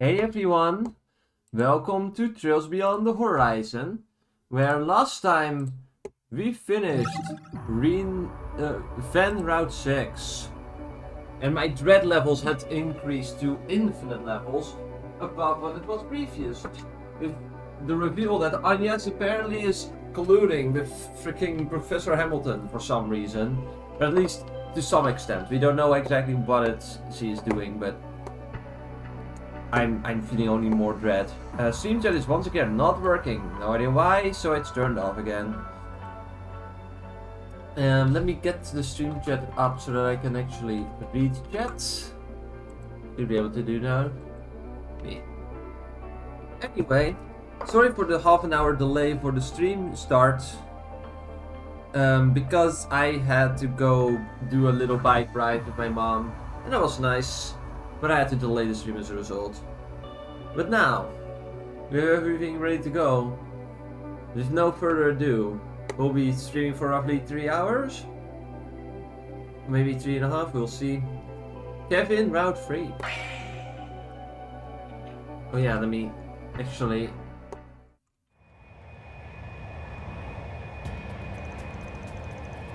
Hey everyone, welcome to Trails Beyond the Horizon, where last time we finished Van Route 6 and my dread levels had increased to infinite levels above what it was previous, with the reveal that NIS apparently is colluding with freaking Professor Hamilton for some reason, or at least to some extent. We don't know exactly what she is doing, but I'm feeling only more dread. Stream chat is once again not working. No idea why, so it's turned off again. Let me get the stream chat up so that I can actually read chat. Should be able to do now. Yeah. Anyway, sorry for the half an hour delay for the stream start. Because I had to go do a little bike ride with my mom, and that was nice. But I had to delay the stream as a result. But now, we have everything ready to go. With no further ado, we'll be streaming for roughly 3 hours? Maybe 3.5, we'll see. Kevin, Route 3. Oh yeah, let me actually...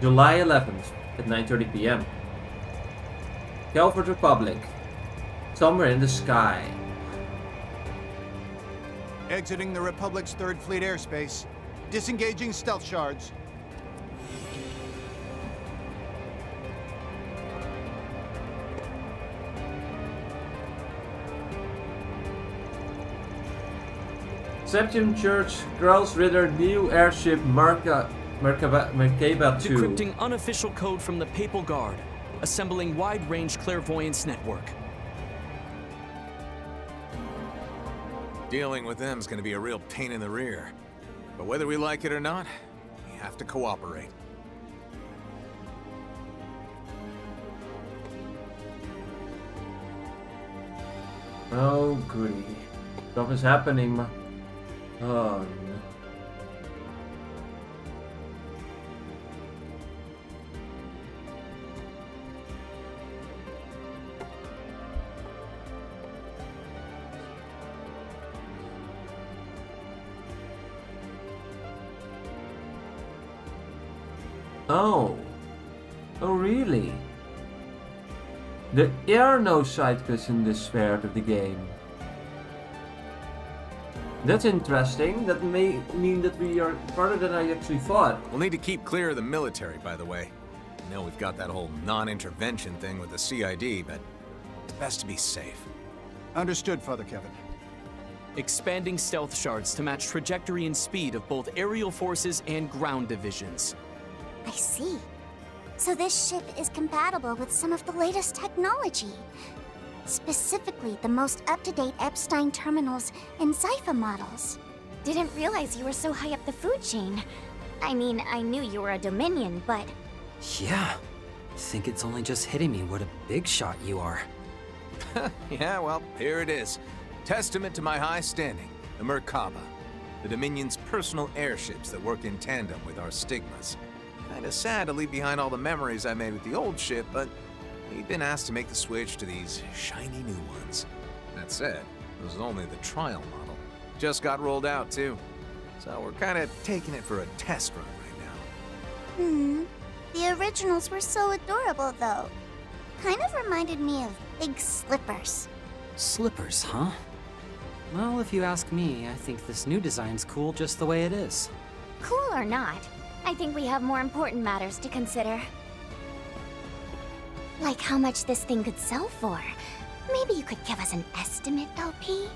July 11th at 9:30 PM. Calverd Republic. Somewhere in the sky. Exiting the Republic's 3rd Fleet airspace. Disengaging stealth shards. Septium Church, Girls Ritter, new airship Merkaba 2. Decrypting unofficial code from the Papal Guard. Assembling wide-range clairvoyance network. Dealing with them's gonna be a real pain in the rear. But whether we like it or not, we have to cooperate. Oh goody. Stuff is happening. Oh no. Oh really? There are no side quests in this part of the game. That's interesting. That may mean that we are farther than I actually thought. We'll need to keep clear of the military, by the way. I know we've got that whole non-intervention thing with the CID, but it's best to be safe. Understood, Father Kevin. Expanding stealth shards to match trajectory and speed of both aerial forces and ground divisions. I see. So this ship is compatible with some of the latest technology. Specifically, the most up-to-date Epstein terminals and Zypha models. Didn't realize you were so high up the food chain. I mean, I knew you were a Dominion, but... Yeah. Think it's only just hitting me what a big shot you are. Yeah, well, here it is. Testament to my high standing, the Merkaba. The Dominion's personal airships that work in tandem with our stigmas. Kinda sad to leave behind all the memories I made with the old ship, but we've been asked to make the switch to these shiny new ones. That said, this is only the trial model. Just got rolled out, too. So we're kinda taking it for a test run right now. The originals were so adorable, though. Kind of reminded me of big slippers. Slippers, huh? Well, if you ask me, I think this new design's cool just the way it is. Cool or not, I think we have more important matters to consider. Like how much this thing could sell for. Maybe you could give us an estimate, LP?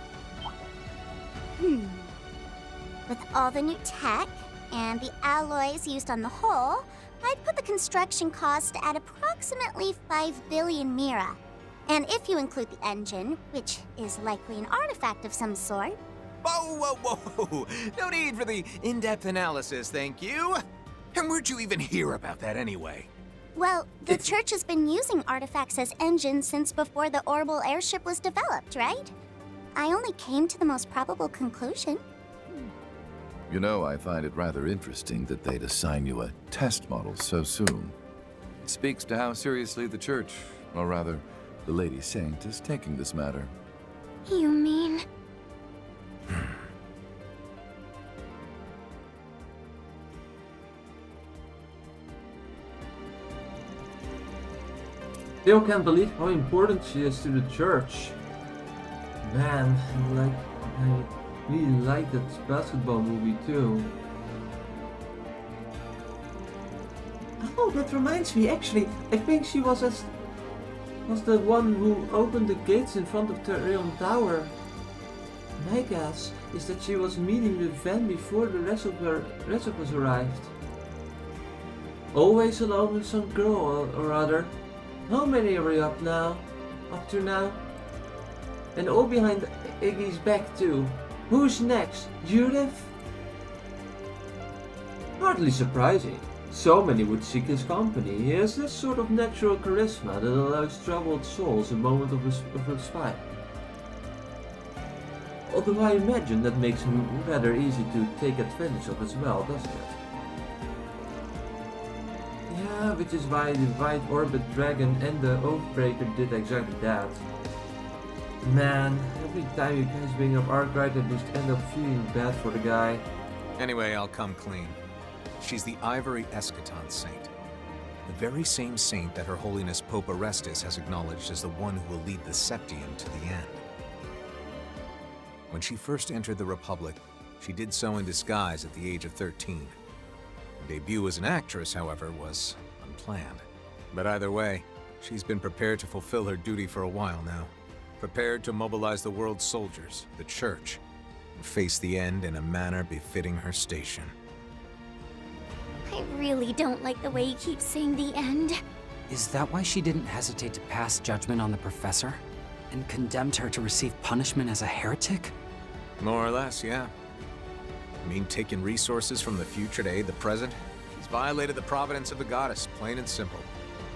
With all the new tech and the alloys used on the hull, I'd put the construction cost at approximately 5 billion Mira. And if you include the engine, which is likely an artifact of some sort... Whoa, whoa, whoa! No need for the in-depth analysis, thank you! And where'd you even hear about that anyway? Well, the Church has been using artifacts as engines since before the orbital airship was developed, right? I only came to the most probable conclusion. You know, I find it rather interesting that they'd assign you a test model so soon. It speaks to how seriously the Church, or rather, the Lady Saint, is taking this matter. You mean... Still can't believe how important she is to the church. Man, I really like that basketball movie too. Oh, that reminds me, actually, I think she was the one who opened the gates in front of Tyrion Tower. My guess is that she was meeting with Van before the rest of us arrived. Always alone with some girl or other. How many are we up to now? And all behind Iggy's back too. Who's next? Judith? Hardly surprising. So many would seek his company. He has this sort of natural charisma that allows troubled souls a moment of respite. Although I imagine that makes him rather easy to take advantage of as well, doesn't it? Yeah, which is why the White Orbit Dragon and the Oathbreaker did exactly that. Man, every time you guys bring up Arkwright, I just end up feeling bad for the guy. Anyway, I'll come clean. She's the Ivory Eschaton Saint. The very same saint that Her Holiness Pope Orestes has acknowledged as the one who will lead the Septium to the end. When she first entered the Republic, she did so in disguise at the age of 13. Her debut as an actress, however, was unplanned. But either way, she's been prepared to fulfill her duty for a while now. Prepared to mobilize the world's soldiers, the Church, and face the end in a manner befitting her station. I really don't like the way you keep saying the end. Is that why she didn't hesitate to pass judgment on the professor? And condemned her to receive punishment as a heretic? More or less, yeah. I mean, taking resources from the future to aid the present? She's violated the providence of the goddess, plain and simple.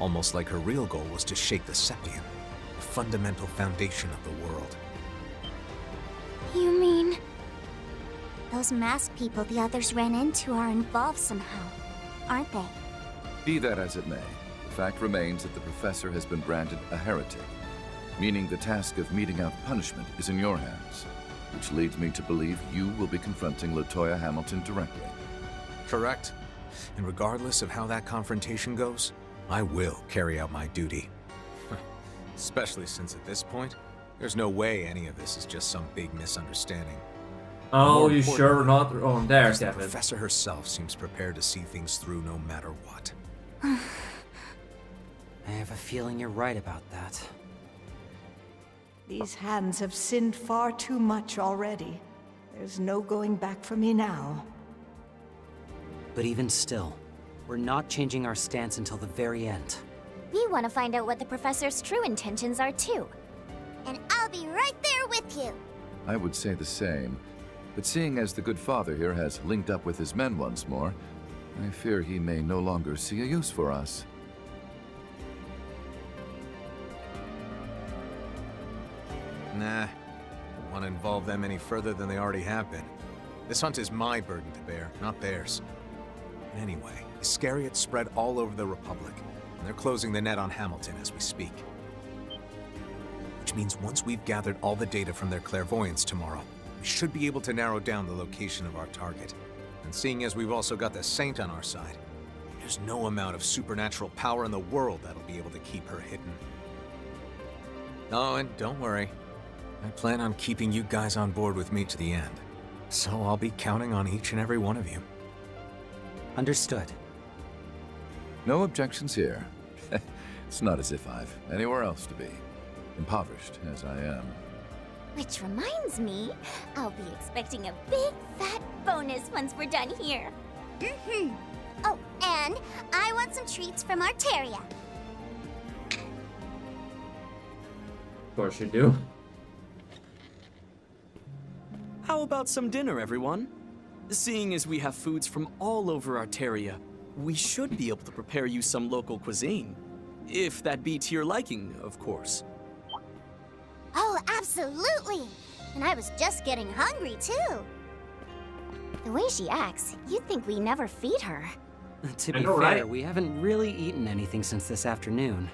Almost like her real goal was to shake the Septium, the fundamental foundation of the world. You mean... those masked people the others ran into are involved somehow, aren't they? Be that as it may, the fact remains that the professor has been branded a heretic, meaning the task of meting out punishment is in your hands, which leads me to believe you will be confronting LaToya Hamilton directly. Correct. And regardless of how that confrontation goes, I will carry out my duty. Especially since at this point, there's no way any of this is just some big misunderstanding. Oh, you sure we're not on there, The Kevin? professor herself seems prepared to see things through no matter what. I have a feeling you're right about that. These hands have sinned far too much already. There's no going back for me now. But even still, we're not changing our stance until the very end. We want to find out what the professor's true intentions are too. And I'll be right there with you. I would say the same, but seeing as the good father here has linked up with his men once more, I fear he may no longer see a use for us. Nah, don't want to involve them any further than they already have been. This hunt is my burden to bear, not theirs. And anyway, Iscariot's spread all over the Republic, and they're closing the net on Hamilton as we speak. Which means once we've gathered all the data from their clairvoyance tomorrow, we should be able to narrow down the location of our target. And seeing as we've also got the Saint on our side, there's no amount of supernatural power in the world that'll be able to keep her hidden. Oh, and don't worry. I plan on keeping you guys on board with me to the end. So I'll be counting on each and every one of you. Understood. No objections here. It's not as if I've anywhere else to be, impoverished as I am. Which reminds me, I'll be expecting a big fat bonus once we're done here. Oh, and I want some treats from Arteria. Of course you do. How about some dinner, everyone? Seeing as we have foods from all over Arteria, we should be able to prepare you some local cuisine. If that be to your liking, of course. Oh, absolutely! And I was just getting hungry, too. The way she acts, you'd think we never feed her. To I be know, fair, right? we haven't really eaten anything since this afternoon.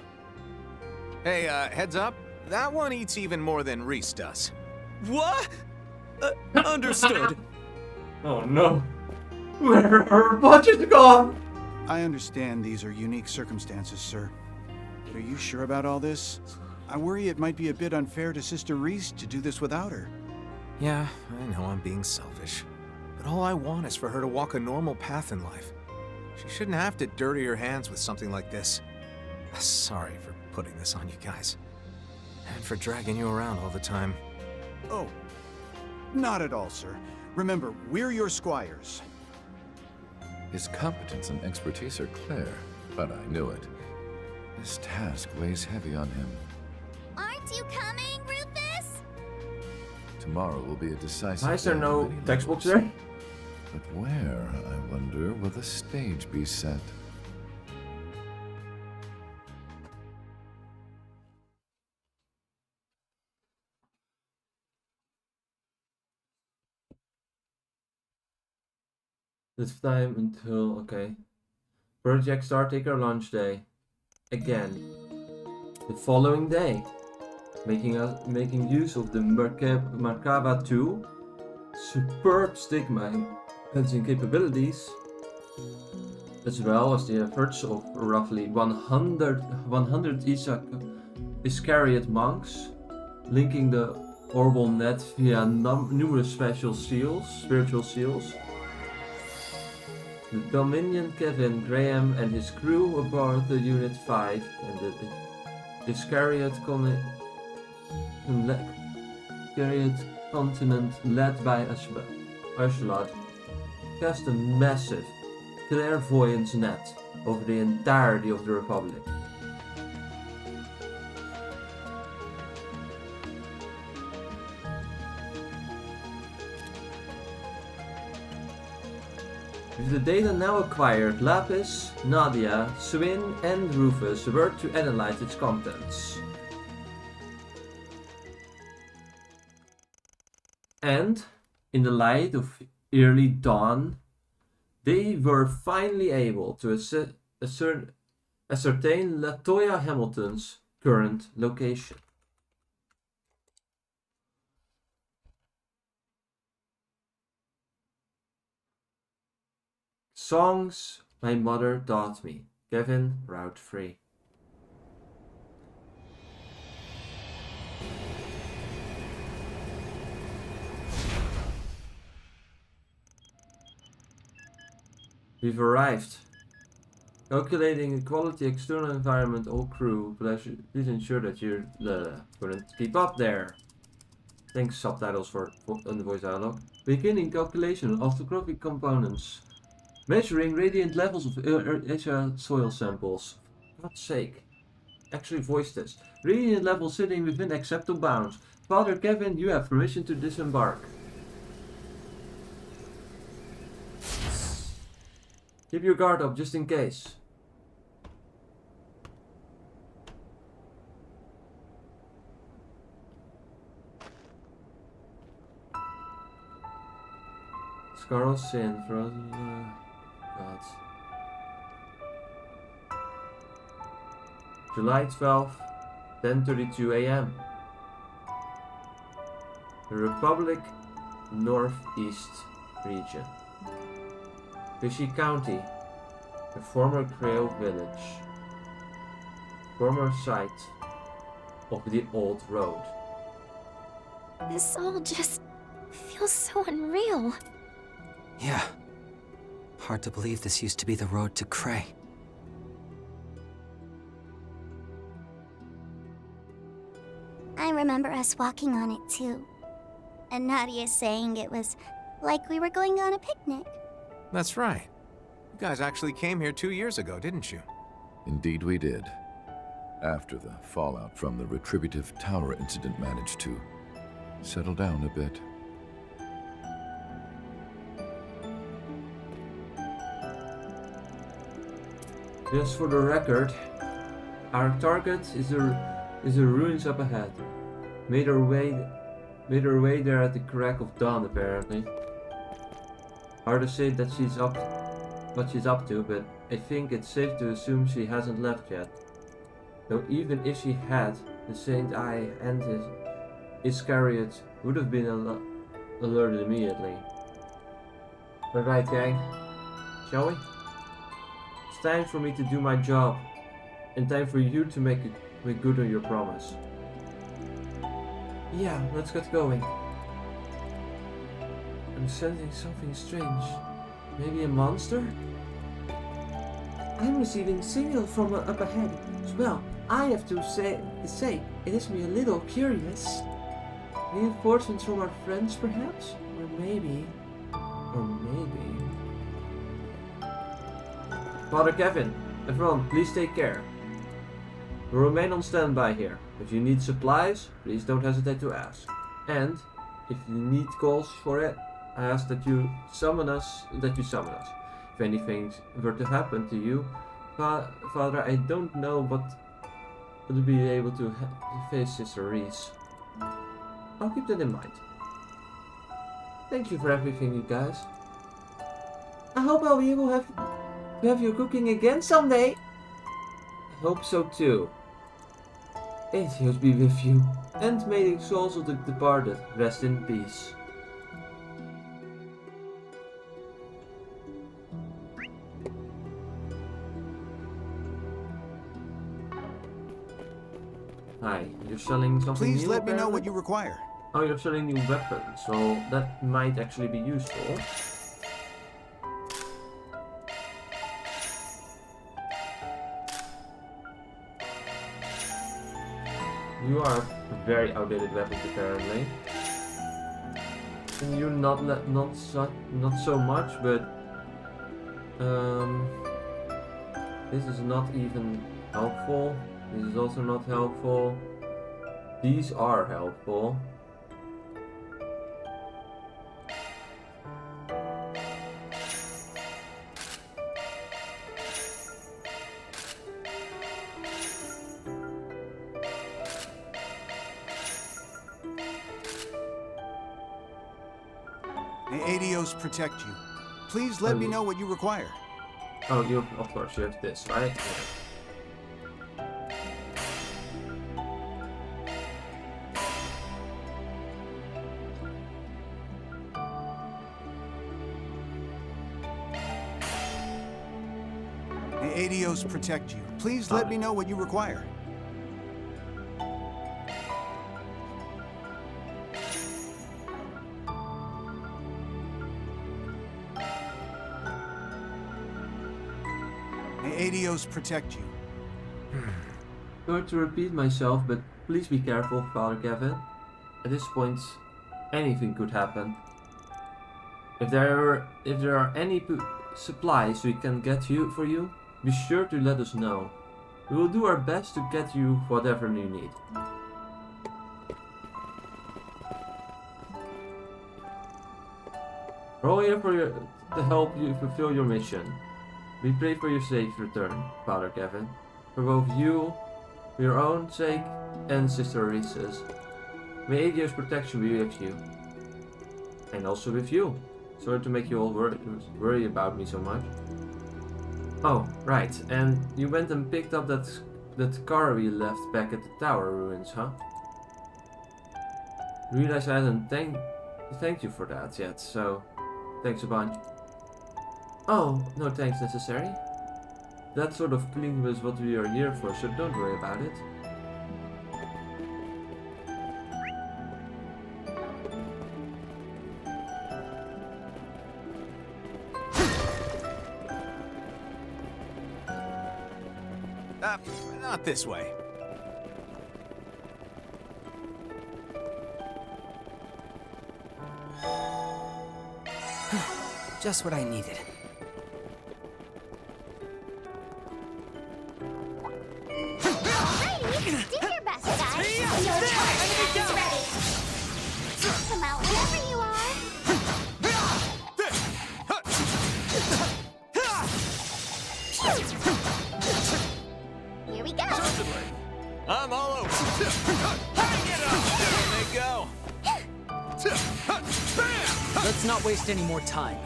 Hey, heads up. That one eats even more than Reese does. What? Understood. Oh no. Where are her budget gone? I understand these are unique circumstances, sir. But are you sure about all this? I worry it might be a bit unfair to Sister Reese to do this without her. Yeah, I know I'm being selfish. But all I want is for her to walk a normal path in life. She shouldn't have to dirty her hands with something like this. Sorry for putting this on you guys. And for dragging you around all the time. Oh, not at all, sir. Remember, we're your squires. His competence and expertise are clear, but I knew it. This task weighs heavy on him. Aren't you coming, Rufus? Tomorrow will be a decisive Why is there day no on many text box levels. there? But where, I wonder, will the stage be set? This time until, okay. Project Star Taker launch day. Again. The following day. Making use of the Merkaba 2 superb stigma enhancing capabilities, as well as the efforts of roughly 100 Iscariot monks, linking the Orbal net via numerous spiritual seals. The Dominion Kevin Graham and his crew aboard the Unit 5 and the Iscariot continent led by Ashland cast a massive clairvoyance net over the entirety of the Republic. With the data now acquired, Lapis, Nadia, Swin and Rufus were to analyze its contents. And, in the light of early dawn, they were finally able to ascertain Latoya Hamilton's current location. Songs my mother taught me. Kevin, Route 3. We've arrived. Calculating the quality external environment, all crew. Please ensure that you're couldn't keep up there. Thanks subtitles for on the voice dialogue. Beginning calculation of orthographic components. Measuring radiant levels of Asia soil samples. For God's sake. Actually voice test. Radiant level sitting within acceptable bounds. Father Kevin, you have permission to disembark. Keep your guard up just in case. Scarl Sin, frozen. God. July 12th, 10:32 a.m. The Republic Northeast region. Fishy County, the former Creole village, former site of the old road. This all just feels so unreal. Yeah. Hard to believe this used to be the road to Cray. I remember us walking on it too. And Nadia saying it was like we were going on a picnic. That's right. You guys actually came here 2 years ago, didn't you? Indeed we did. After the fallout from the Retributive Tower incident managed to settle down a bit. Just for the record, our target is the ruins up ahead. Made her way there at the crack of dawn, apparently. Hard to say that what she's up to, but I think it's safe to assume she hasn't left yet. Though even if she had, the Saint Eye and his Iscariot would have been alerted immediately. But right, gang. Shall we? It's time for me to do my job. And time for you to make good on your promise. Yeah, let's get going. I'm sensing something strange. Maybe a monster? I'm receiving signal from up ahead. Well, I have to say it is me a little curious. Reinforcements from our friends, perhaps? Or maybe... Father Kevin, everyone, please take care. We'll remain on standby here. If you need supplies, please don't hesitate to ask. And, if you need calls for it, I ask that you summon us. If anything were to happen to you, Father, I don't know what would be able to face Sister Reese. I'll keep that in mind. Thank you for everything, you guys. I hope I'll be able to have you cooking again someday. I hope so too. Angels be with you, and may the souls of the departed rest in peace. Hi, you're selling something new? Please let me know apparently? what you require. Oh, you're selling new weapons, so that might actually be useful. You are very outdated weapons apparently. And you're not so much, but this is not even helpful. This is also not helpful. These are helpful. May Adios protect you. Please let me know what you require. Oh, you of course you have this, right? May Adios protect you. Please let me know what you require. May Adios protect you. Sorry to repeat myself, but please be careful, Father Kevin. At this point, anything could happen. If there are any supplies we can get for you, be sure to let us know. We will do our best to get you whatever you need. We're all here to help you fulfill your mission. We pray for your safe return, Father Kevin, for both you, for your own sake, and Sister Reese's. May Adios protection be with you. And also with you. Sorry to make you all worry about me so much. Oh, right, and you went and picked up that car we left back at the tower ruins, huh? Realize I hadn't thanked you for that yet, so thanks a bunch. Oh, no thanks necessary. That sort of cleaning was what we are here for, so don't worry about it. Not this way. Just what I needed. Alrighty, do your best, guys. Your target is ready. Come out whenever you are. Here we go. I'm all over. Hang it up! There they go. Let's not waste any more time.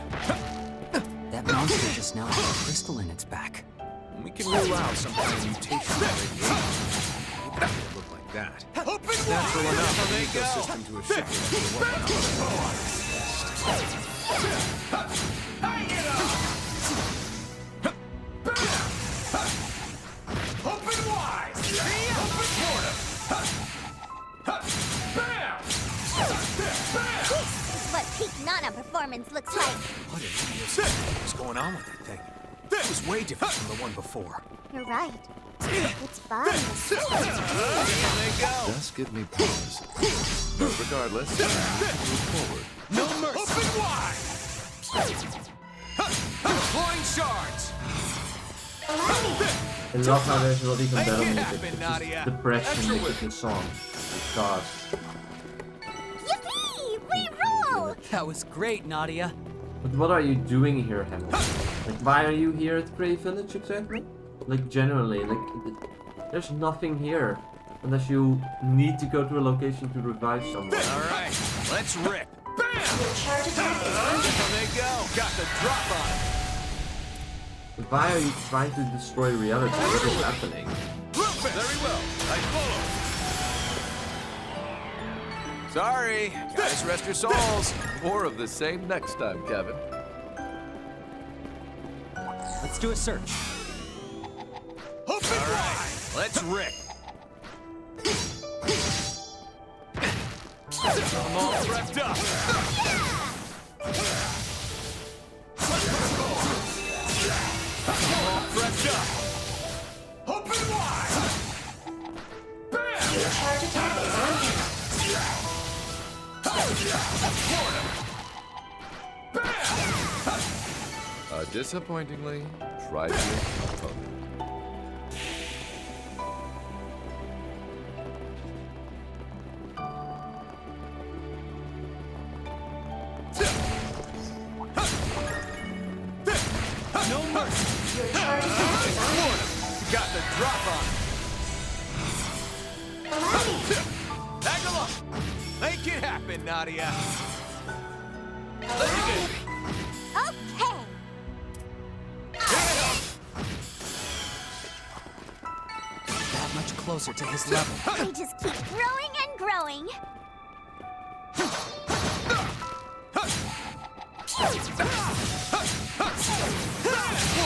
That monster just now had a crystal in its back. We can rule out some kind of mutation of radiation. That would look like that. Natural enough an ecosystem to a ship that Open wide! Open mortem! Bam! This is what peak Nana performance looks like. What is going on with that thing? That was way different from the one before. You're right. Its body is so Just give me pause. But regardless, move forward. No mercy! Open wide! Deploying shards! I love how there's a lot even better music. happen, It's Nadia. just depression Extra with the song. God. Yippee! We roll! That was great, Nadia. But what are you doing here, Henry? Like, why are you here at Grey Village exactly? Like, generally, like, there's nothing here. Unless you need to go to a location to revive someone. Alright, let's rip! Bam! There they go! Got the drop on it! But why are you trying to destroy reality? What is happening? Very well, I follow! Sorry, guys, rest your souls! More of the same next time, Kevin. Let's do a search. Open wide! Let's rip! I'm all prepped up! I'm all prepped up! Open wide! Bam! Disappointingly, try to opponent. No mercy! Got the drop on it! Tag along! Make it happen, Nadia! Okay! That much closer to his level. We just keep growing and growing.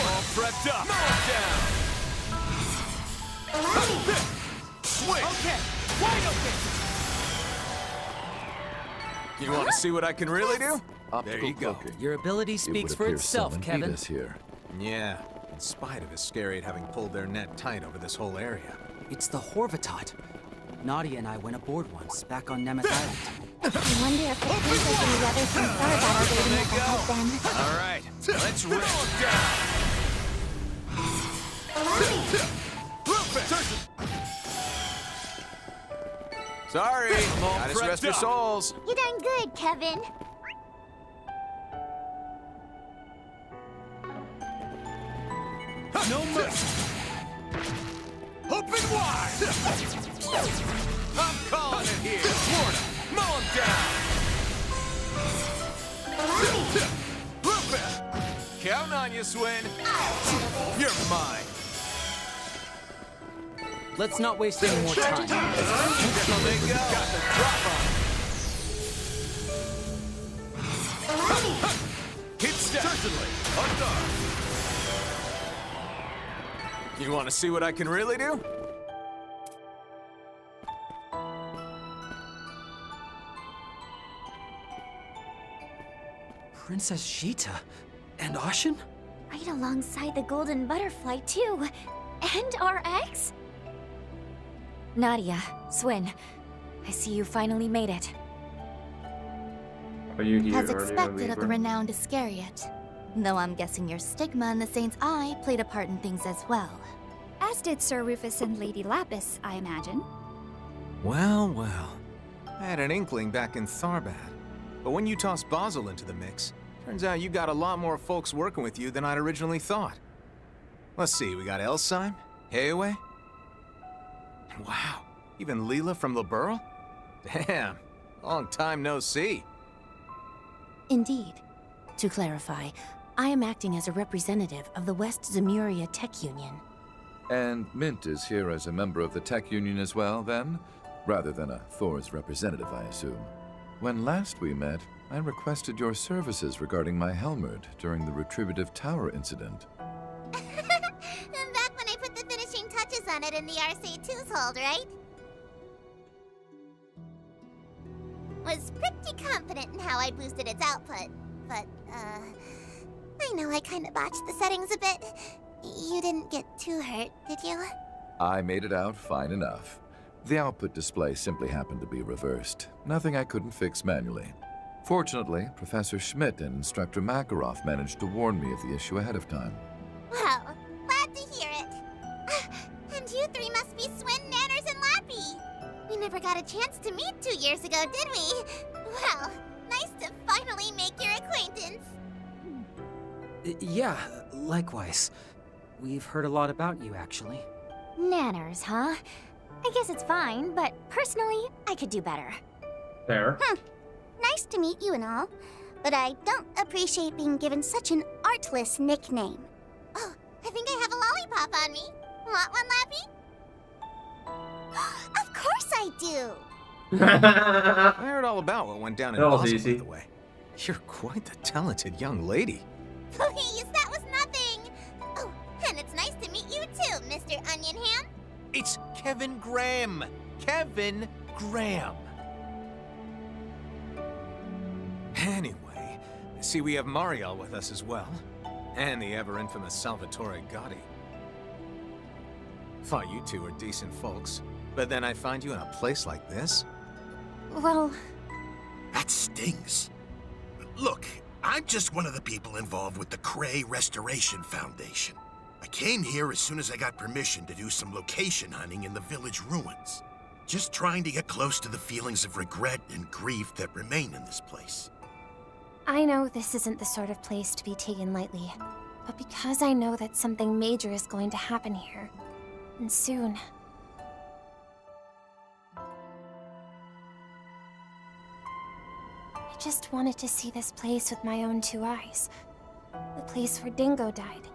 All prepped up! Down! Swing! Okay, wide open! You want to see what I can really do? There you go. Cloaking. Your ability It speaks would for appear itself, someone Kevin. beat us here. Yeah, in spite of his scary at having pulled their net tight over this whole area. It's the Horvatot. Nadia and I went aboard once, back on Nemeth Island. I wonder if the princess and the others from Starbat are waiting at the head then. All right, let's rip down. Sorry, gotta rest your souls. You're doing good, Kevin. No mercy. Open wide. I'm calling it here. Florida, mow him down. Counting on you, Swin. You're mine. Let's not waste any more time. There they go. Got the drop on. Keep step. Certainly. Under. You want to see what I can really do? Princess Sheeta and Ashen? Right alongside the golden butterfly, too. And our eggs? Nadia, Swin, I see you finally made it. Are you here? As expected of the renowned Iscariot. Though I'm guessing your stigma in the Saint's Eye played a part in things as well. As did Sir Rufus and Lady Lapis, I imagine. Well, well. I had an inkling back in Tharbad. But when you toss Basil into the mix, turns out you got a lot more folks working with you than I'd originally thought. Let's see, we got Elsheim, Hayaway. Wow, even Leela from Liberl? Damn, long time no see. Indeed. To clarify, I am acting as a representative of the West Zemuria Tech Union. And Mint is here as a member of the Tech Union as well, then? rather than a Thor's representative, I assume. When last we met, I requested your services regarding my Helmerd during the Retributive Tower incident. Back when I put the finishing touches on it in the RC2's hold, right? Was pretty confident in how I boosted its output, but, I know I kinda botched the settings a bit. You didn't get too hurt, did you? I made it out fine enough. The output display simply happened to be reversed. Nothing I couldn't fix manually. Fortunately, Professor Schmidt and Instructor Makarov managed to warn me of the issue ahead of time. Well, glad to hear it. And you three must be Swin, Nanners, and Lappy. We never got a chance to meet 2 years ago, did we? Well, nice to finally make your acquaintance. Yeah, likewise. We've heard a lot about you, actually. Nanners, huh? I guess it's fine, but personally, I could do better. Fair. Nice to meet you and all, but I don't appreciate being given such an artless nickname. Oh, I think I have a lollipop on me. Want one, Lappy? Of course I do! I heard all about what went down in That was Boston, easy. by the way. You're quite the talented young lady. Please, that was nothing! Oh, and it's nice to meet you too, Mr. Onion Ham. It's Kevin Graham. Kevin Graham. Anyway, I see we have Mariel with us as well. And the ever-infamous Salvatore Gotti. Thought you two were decent folks, but then I find you in a place like this? Well... That stings. Look, I'm just one of the people involved with the Cray Restoration Foundation. I came here as soon as I got permission to do some location hunting in the village ruins. Just trying to get close to the feelings of regret and grief that remain in this place. I know this isn't the sort of place to be taken lightly, but because I know that something major is going to happen here, and soon, I just wanted to see this place with my own 2 eyes. The place where Dingo died.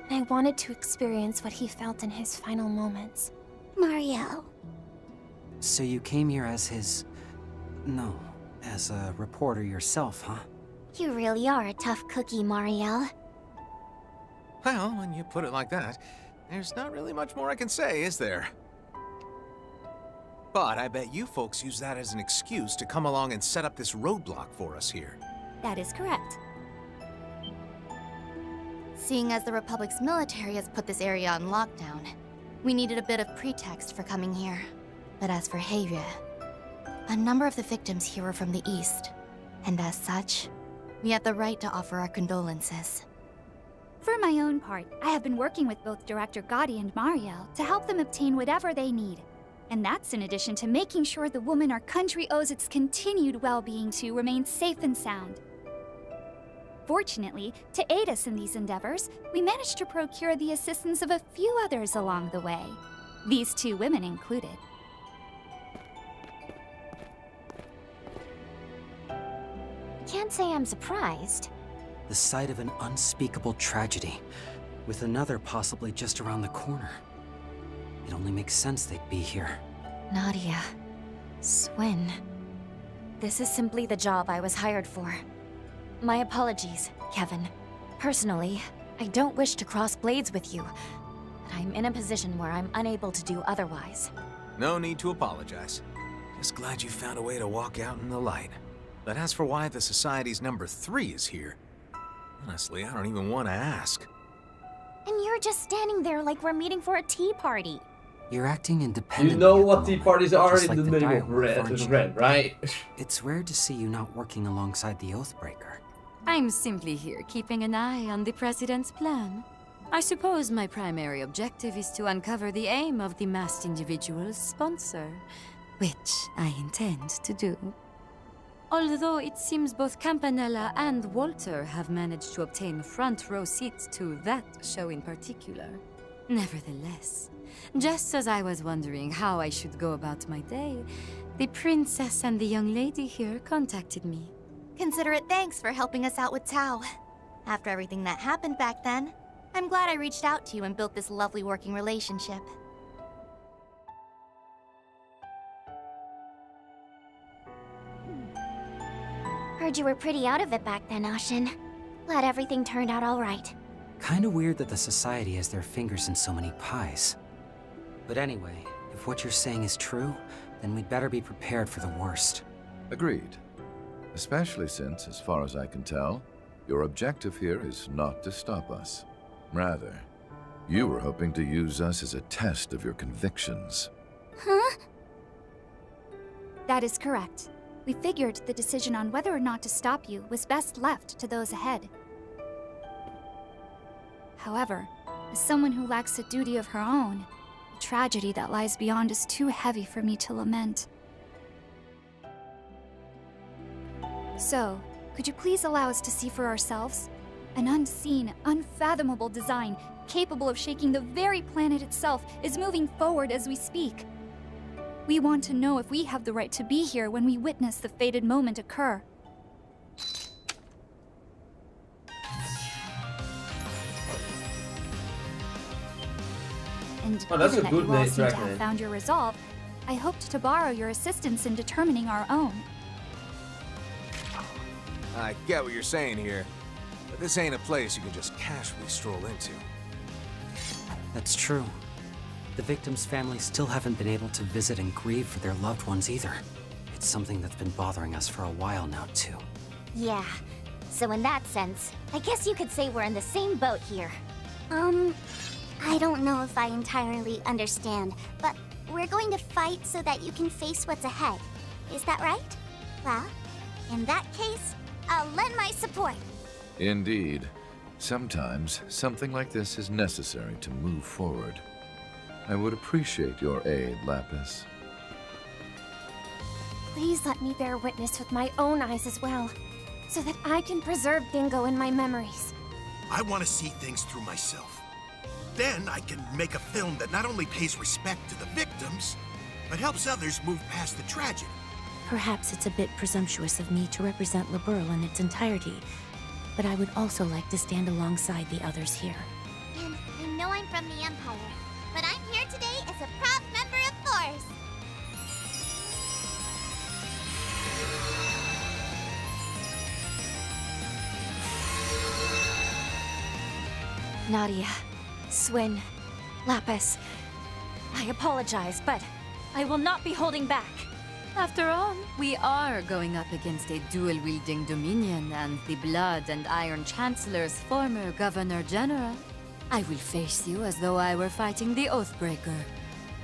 And I wanted to experience what he felt in his final moments. Mariel. So you came here as his... no, as a reporter yourself, huh? You really are a tough cookie, Mariel. Well, when you put it like that, there's not really much more I can say, is there? But I bet you folks use that as an excuse to come along and set up this roadblock for us here. That is correct. Seeing as the Republic's military has put this area on lockdown, we needed a bit of pretext for coming here. But as for Heirye, a number of the victims here were from the East, and as such, we have the right to offer our condolences. For my own part, I have been working with both Director Gotti and Mariel to help them obtain whatever they need. And that's in addition to making sure the woman our country owes its continued well-being to remains safe and sound. Fortunately, to aid us in these endeavors, we managed to procure the assistance of a few others along the way. These 2 women included. Can't say I'm surprised. The sight of an unspeakable tragedy, with another possibly just around the corner. It only makes sense they'd be here. Nadia. Swin. This is simply the job I was hired for. My apologies, Kevin. Personally, I don't wish to cross blades with you, but I'm in a position where I'm unable to do otherwise. No need to apologize. Just glad you found a way to walk out in the light. But as for why the Society's number 3 is here, honestly, I don't even want to ask. And you're just standing there like we're meeting for a tea party. You're acting independently. You know at what the tea moment, parties are just in like the name of direwolf, aren't you? red, right? It's rare to see you not working alongside the Oathbreaker. I'm simply here keeping an eye on the President's plan. I suppose my primary objective is to uncover the aim of the masked individual's sponsor, which I intend to do. Although it seems both Campanella and Walter have managed to obtain front row seats to that show in particular. Nevertheless, just as I was wondering how I should go about my day, the princess and the young lady here contacted me. Consider it thanks for helping us out with Tao. After everything that happened back then, I'm glad I reached out to you and built this lovely working relationship. Heard you were pretty out of it back then, Ashin. Glad everything turned out all right. Kinda weird that the Society has their fingers in so many pies. But anyway, if what you're saying is true, then we'd better be prepared for the worst. Agreed. Especially since, as far as I can tell, your objective here is not to stop us. Rather, you were hoping to use us as a test of your convictions. Huh? That is correct. We figured the decision on whether or not to stop you was best left to those ahead. However, as someone who lacks a duty of her own, the tragedy that lies beyond is too heavy for me to lament. So, could you please allow us to see for ourselves? An unseen, unfathomable design, capable of shaking the very planet itself, is moving forward as we speak. We want to know if we have the right to be here when we witness the fated moment occur. And Oh, that's given a that good you all name, seem to track have name. found your resolve, I hoped to borrow your assistance in determining our own. I get what you're saying here, but this ain't a place you can just casually stroll into. That's true. The victims' families still haven't been able to visit and grieve for their loved ones either. It's something that's been bothering us for a while now, too. Yeah. So in that sense, I guess you could say we're in the same boat here. I don't know if I entirely understand, but we're going to fight so that you can face what's ahead. Is that right? Well, in that case, I'll lend my support. Indeed. Sometimes, something like this is necessary to move forward. I would appreciate your aid, Lapis. Please let me bear witness with my own eyes as well, so that I can preserve Bingo in my memories. I want to see things through myself. Then I can make a film that not only pays respect to the victims, but helps others move past the tragedy. Perhaps it's a bit presumptuous of me to represent Liberl in its entirety, but I would also like to stand alongside the others here. And I know I'm from the Empire, but I'm here today as a proud member of Force. Nadia, Swin, Lapis, I apologize, but I will not be holding back. After all, we are going up against a dual-wielding Dominion and the Blood and Iron Chancellor's former Governor General. I will face you as though I were fighting the Oathbreaker.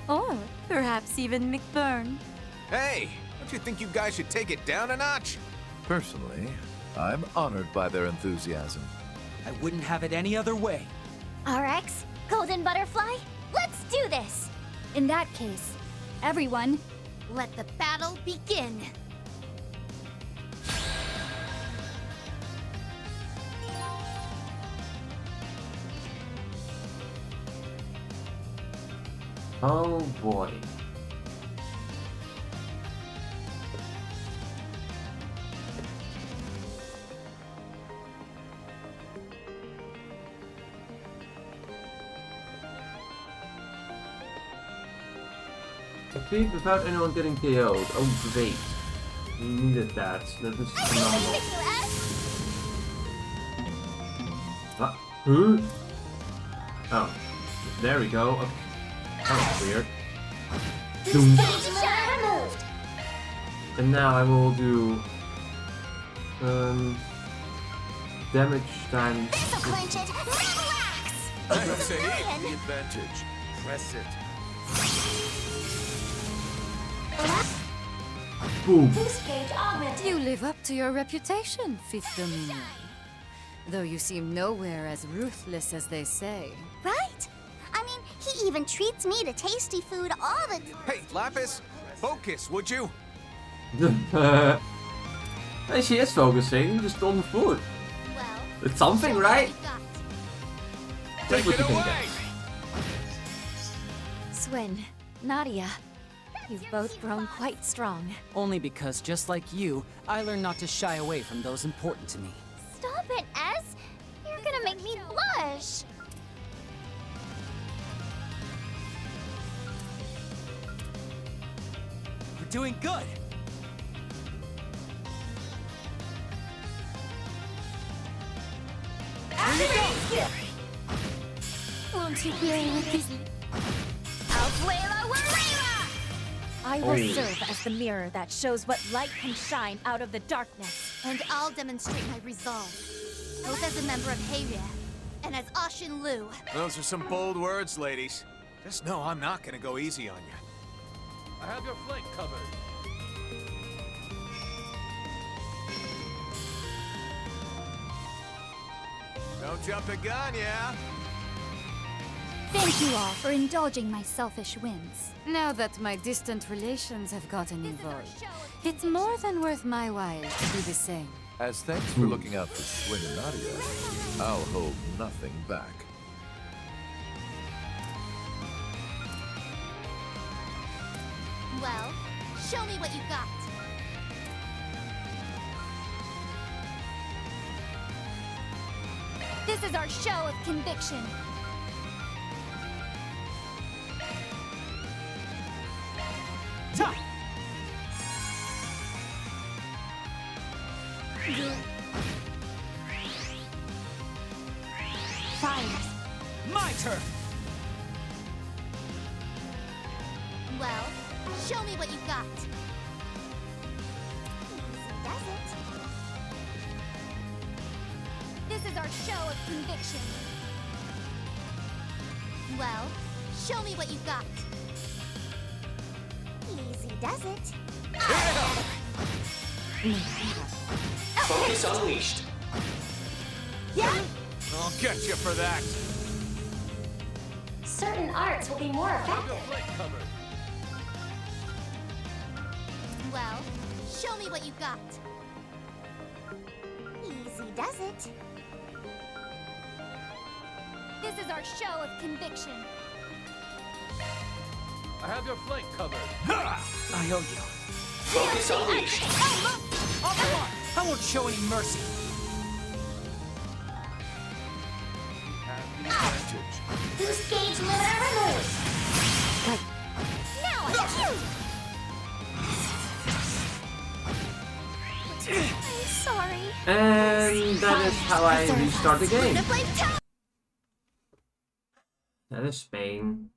Or perhaps even McBurn. Hey, don't you think you guys should take it down a notch? Personally, I'm honored by their enthusiasm. I wouldn't have it any other way. RX, Golden Butterfly, let's do this! In that case, everyone, Let the battle begin. Oh boy. Complete without anyone getting KO'd. Oh great. We needed that. That is phenomenal. Who? Oh. There we go. Okay. That was weird. Doom. And now I will do damage times. Clinch it, relax! I say the advantage. Press it. Boom. You live up to your reputation, Fifth Dominion. Though you seem nowhere as ruthless as they say. Right? I mean, he even treats me to tasty food all the time. Hey, Lapis, focus, would you? Hey, she is focusing, just on the food. Well, It's something, right? Take what you can get. Swin, Nadia, you've both grown quite strong. Only because, just like you, I learned not to shy away from those important to me. Stop it, S! You're gonna make me blush! We're doing good! Won't you play with this? I will serve as the mirror that shows what light can shine out of the darkness. And I'll demonstrate my resolve, both as a member of Heirye and as Ashin Lu. Those are some bold words, ladies. Just know I'm not gonna go easy on you. I have your flank covered. Don't jump the gun, yeah? Thank you all for indulging my selfish whims. Now that my distant relations have gotten involved, it's more than worth my while to do the same. As thanks for looking out for Swin and Nadia, I'll hold nothing back. Well, show me what you got. This is our show of conviction. Fine. My turn. Well, show me what you got. Does it? This is our show of conviction. Well, show me what you got. Easy does it. Focus unleashed. Yeah? I'll get you for that. Certain arts will be more Your effective. flank covered. Well, show me what you got. Easy does it. This is our show of conviction. I have your flank covered. I owe you. Focus unleashed. I'll go on. I won't show any mercy. Have the advantage. Boost gauge limiter removed. Now I I'm sorry. And that is how I restart the game. That is Spain.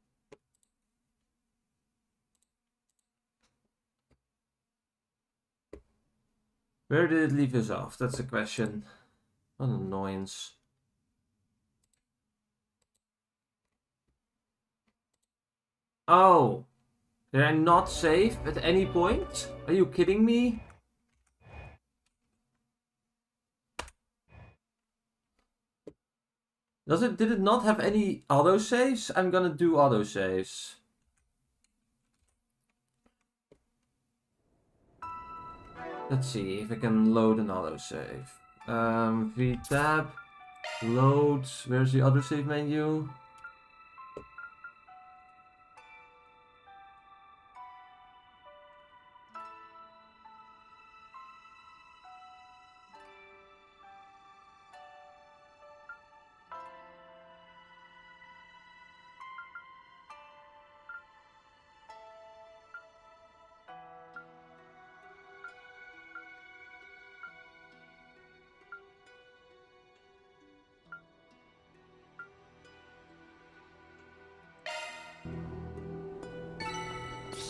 Where did it leave us off? That's the question. What an annoyance. Oh! Did I not save at any point? Are you kidding me? Did it not have any autosaves? I'm gonna do autosaves. Let's see if I can load an autosave. VTab, load, where's the autosave menu?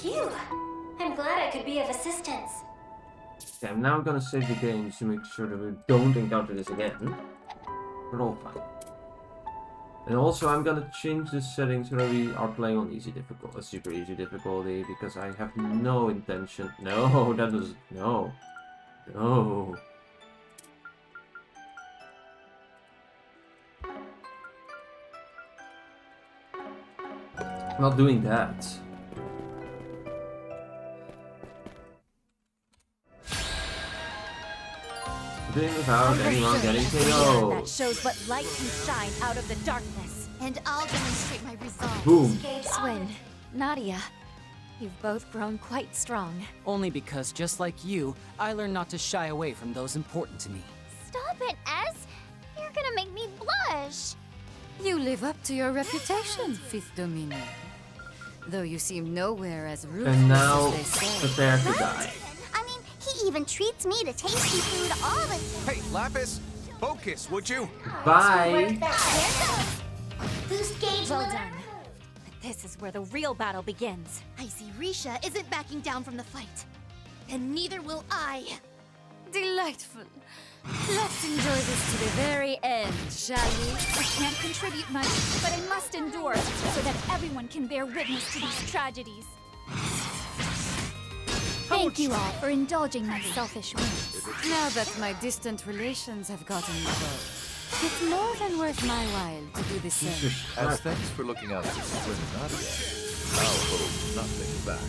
Phew. I'm glad I could be of assistance. Okay, I'm now gonna save the game just to make sure that we don't encounter this again. We're all fine. And also I'm gonna change the settings so that we are playing on easy difficulty, super easy difficulty, because I have no intention. No, that was no. No. I'm not doing that. Doing without anyone getting KO'd. That shows what light can shine out of the darkness. And I'll demonstrate my resolve. Boom. Swin, Nadia, you've both grown quite strong. Only because, just like you, I learned not to shy away from those important to me. Stop it, S. You're gonna make me blush. You live up to your reputation, Fifth Dominion. Though you seem nowhere as ruthless And now, as they say. prepare to die. I mean, he even treats me to tasty food all the time. Hey, Lapis! Focus, would you? Bye. Boost gauge Well limiter. done. But this is where the real battle begins. I see Risha isn't backing down from the fight. And neither will I. Delightful. Let's enjoy this to the very end, shall we? I can't contribute much, but I must endure so that everyone can bear witness to these tragedies. Thank you all for indulging my selfish whims. Now that my distant relations have gotten involved, it's more than worth my while to do the same. As thanks for looking out for Swin and Nadia, I'll hold nothing back.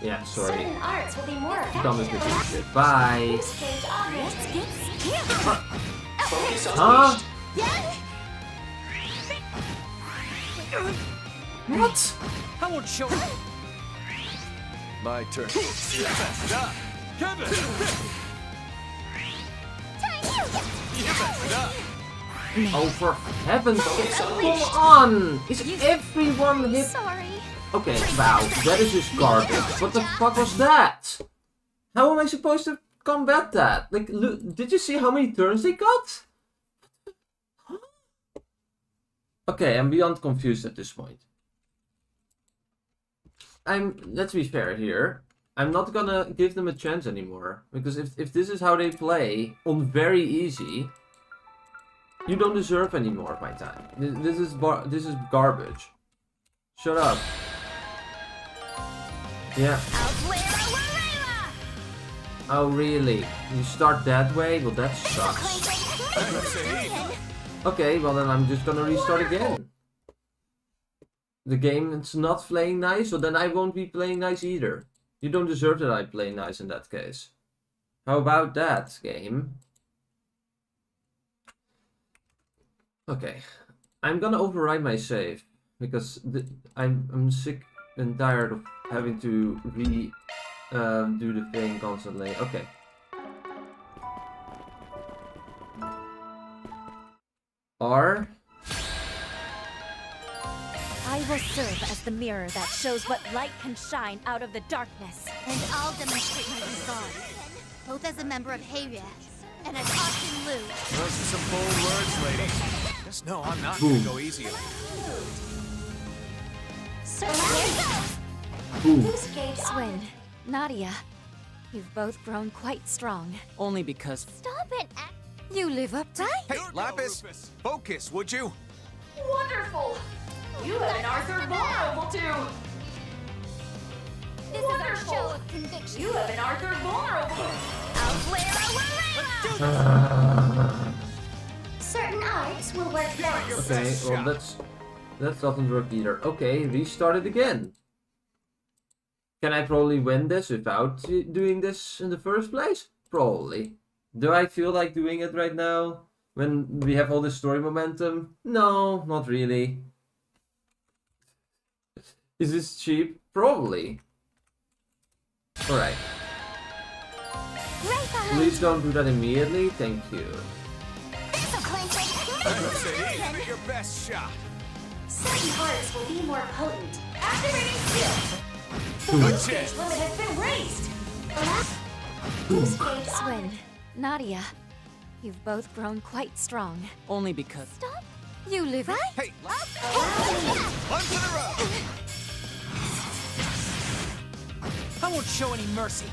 Yeah, sorry. Certain arts will be more Done with effective. this shit. Bye. Boost gauge augmented. Focus Huh? unleashed. What? I won't show you. My turn. Kevin! Oh, for heaven's sake. Come on! Is everyone hit? Sorry. Okay, wow. That is just garbage. What the fuck was that? How am I supposed to combat that? Like, look, did you see how many turns they got? Okay, I'm beyond confused at this point. Let's be fair here. I'm not gonna give them a chance anymore. Because if this is how they play on very easy, you don't deserve any more of my time. This is garbage. Shut up. Yeah. Oh really? You start that way? Well that sucks. Okay, well then I'm just gonna restart again. The game is not playing nice, so then I won't be playing nice either. You don't deserve that I play nice in that case. How about that, game? Okay. I'm gonna override my save. Because I'm sick and tired of having to do the thing constantly. Okay. R. I will serve as the mirror that shows what light can shine out of the darkness. And I'll demonstrate my resolve. Both as a member of Heirye and as Austin Liu. Those are some bold words, lady. Just know I'm not gonna go easy on you. Boost gauge Swin, Nadia, you've both grown quite strong. Only because Stop it! You live up to Hey, Lapis, focus, would you? Wonderful! You have an Arthur vulnerable to! This is our show of conviction. You have an Arthur vulnerable! Certain arts will work best. Okay, well that doesn't work either. Okay, restart it again. Can I probably win this without doing this in the first place? Probably. Do I feel like doing it right now? When we have all this story momentum? No, not really. Is this cheap? Probably. Alright. Please don't do that immediately, thank you. Give it your best shot. Certain arts will be more potent. Activating skill! The Good boost shit. gauge limit has been raised! Boost gauge Swin, Nadia, you've both grown quite strong. only because you live up. Hey, one for the road. I won't show any mercy.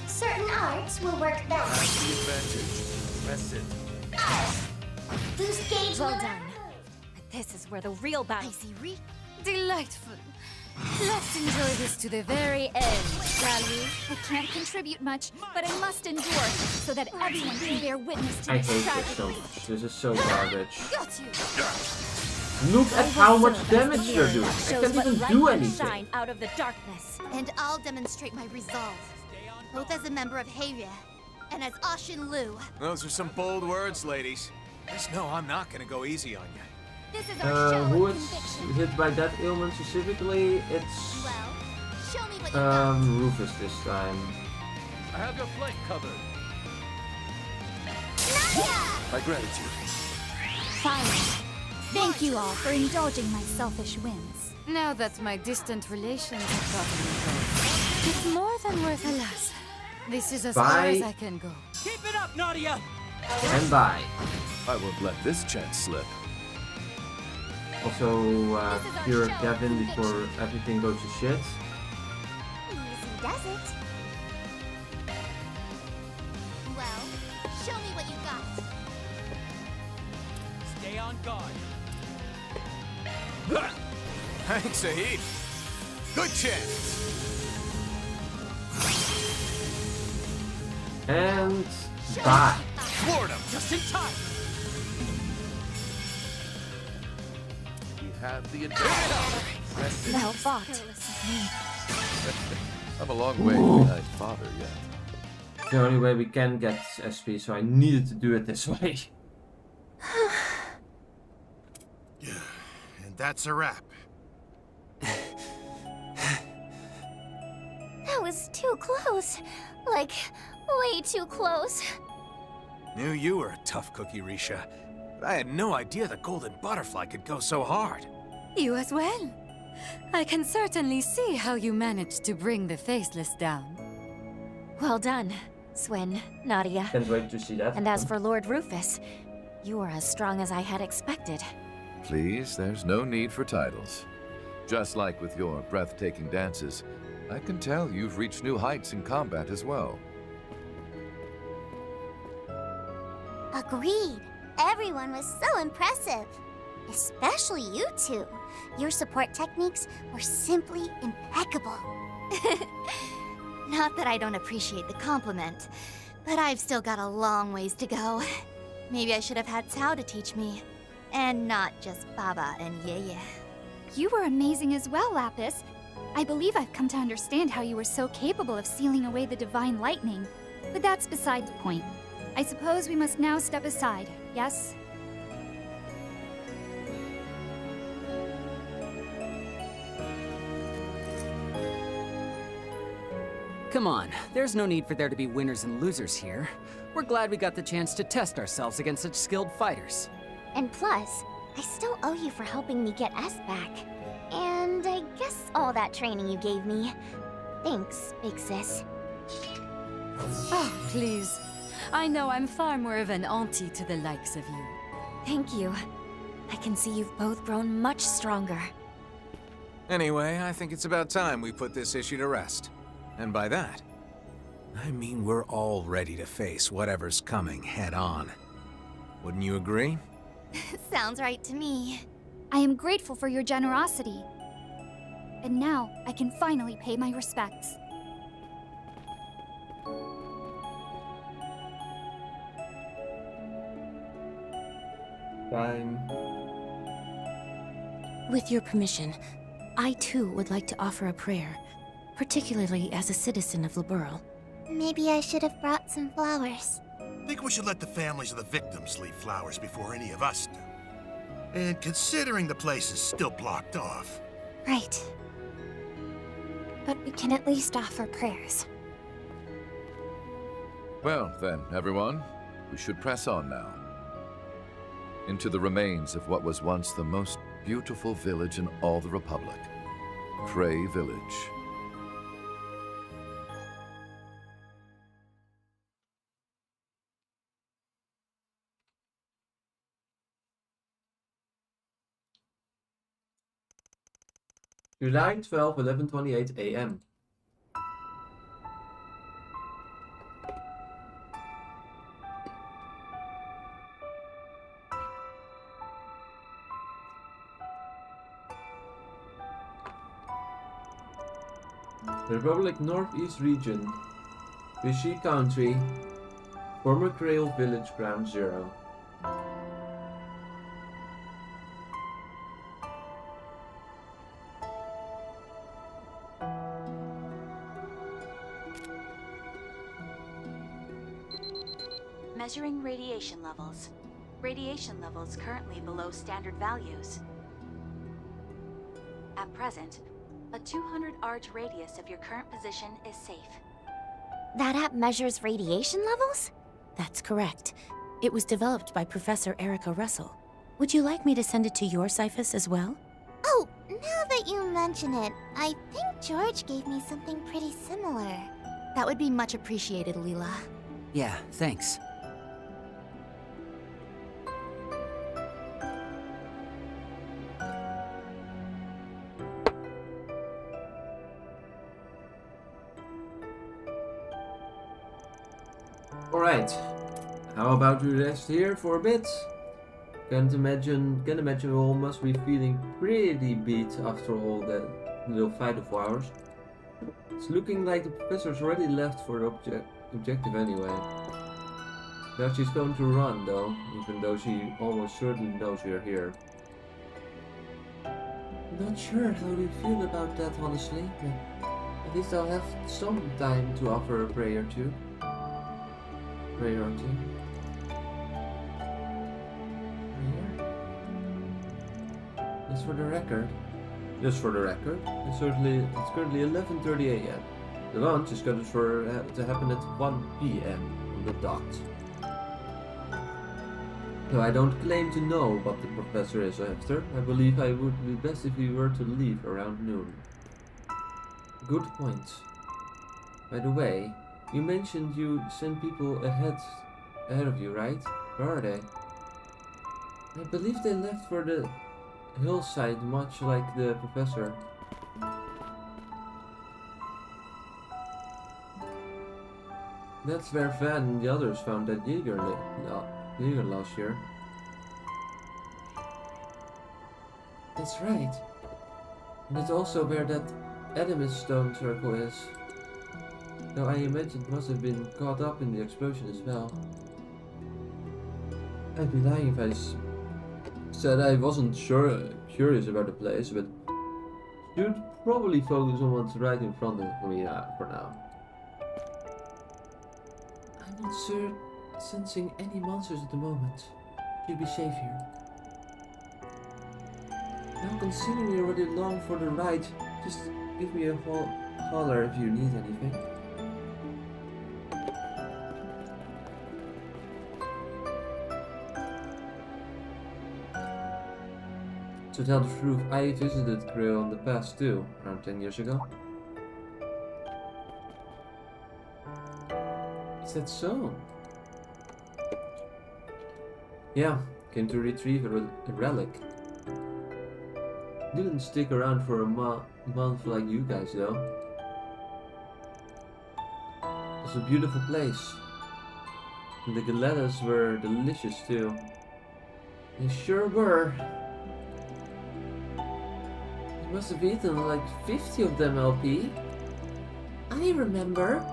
Certain arts will work best. The advantage. Press it. Boost gauge Well limiter done. But this is where the real battle. I see Risha. Delightful. Let's enjoy this to the very end, shall we? I can't contribute much, but I must endure so that everyone can bear witness to I this hate this tragedy. so much. This is so garbage. Got you! Look at how much damage they're doing. I Shows can't what even light do can anything. shine out of the darkness. And I'll demonstrate my resolve. Both as a member of Heirye and as Ashin Liu. Those are some bold words, ladies. Just know I'm not gonna go easy on you. This is our show Who of is conviction. hit by that ailment specifically? It's Well, show me what you got. Rufus this time. I have your flank covered. My gratitude. Fine. Thank you all for indulging my selfish whims. Now that my distant relations have gotten involved, it's more than worth. Alas, this is as far Bye. as I can go. Keep it up, Nadia! And bye. I won't let this chance slip. Also, cure Kevin before everything goes to shit. Easy does it. Well, show me what you got. Stay on guard. Thanks a heap. Good chance. And bye. Floored him just in time. We have the advantage. Well fought. I'm a long way behind father yet. The only way we can get SP, so I needed to do it this way. And that's a wrap. That was too close. Like, way too close. Knew you were a tough cookie, Risha. But I had no idea the golden butterfly could go so hard. You as well. I can certainly see how you managed to bring the Faceless down. Well done, Swin, Nadia. Can't wait to see that. And as for Lord Rufus, you are as strong as I had expected. Please, there's no need for titles. Just like with your breathtaking dances, I can tell you've reached new heights in combat as well. Agreed. Everyone was so impressive. Especially you two. Your support techniques were simply impeccable. Not that I don't appreciate the compliment, but I've still got a long ways to go. Maybe I should have had Cao to teach me, and not just Baba and Yeye. You were amazing as well, Lapis. I believe I've come to understand how you were so capable of sealing away the divine lightning. But that's beside the point. I suppose we must now step aside, yes? Come on, there's no need for there to be winners and losers here. We're glad we got the chance to test ourselves against such skilled fighters. And plus, I still owe you for helping me get S back. And I guess all that training you gave me. Thanks, big sis. Oh, please. I know I'm far more of an auntie to the likes of you. Thank you. I can see you've both grown much stronger. Anyway, I think it's about time we put this issue to rest. And by that, I mean we're all ready to face whatever's coming head on. Wouldn't you agree? Sounds right to me. I am grateful for your generosity. And now, I can finally pay my respects. Fine. With your permission, I too would like to offer a prayer, particularly as a citizen of Liberl. Maybe I should have brought some flowers. Think we should let the families of the victims leave flowers before any of us do. And considering the place is still blocked off. Right. But we can at least offer prayers. Well then, everyone, we should press on now. Into the remains of what was once the most beautiful village in all the Republic. Cray Village. July 12, 11:28 a.m. Republic Northeast Region, Vichy Country, former Creole Village, Ground Zero. Measuring radiation levels. Radiation levels currently below standard values. At present, a 200 arch radius of your current position is safe. That app measures radiation levels? That's correct. It was developed by Professor Erica Russell. Would you like me to send it to your Cyphus as well? Oh, now that you mention it, I think George gave me something pretty similar. That would be much appreciated, Leela. Yeah, thanks. Right. How about we rest here for a bit? Can imagine we all must be feeling pretty beat after all that little fight of ours. It's looking like the professor's already left for the objective anyway. Now she's going to run though, even though she almost certainly knows we're here. Not sure how you feel about that, honestly, but at least I'll have some time to offer a prayer or two. Prayer? Just for the record. It's currently 11:30 a.m. The lunch is scheduled to happen at 1 p.m. on the dot. Though I don't claim to know what the professor is after, I believe I would be best if we were to leave around noon. Good point. By the way, you mentioned you sent people ahead of you, right? Where are they? I believe they left for the hillside, much like the professor. That's where Van and the others found that Jaeger last year. That's right. And it's also where that Adamus stone circle is. Though I imagine it must have been caught up in the explosion as well. I'd be lying if I said I wasn't curious about the place, but should probably focus on what's right in front of me for now. I'm not sensing any monsters at the moment. Should be safe here. Now considering you're already long for the ride, just give me a holler if you need anything. To tell the truth, I visited Krill in the past too, around 10 years ago. Is that so? Yeah, came to retrieve a relic. Didn't stick around for a month like you guys though. It was a beautiful place. And the gelatas were delicious too. They sure were. You must have eaten like 50 of them, LP. I remember.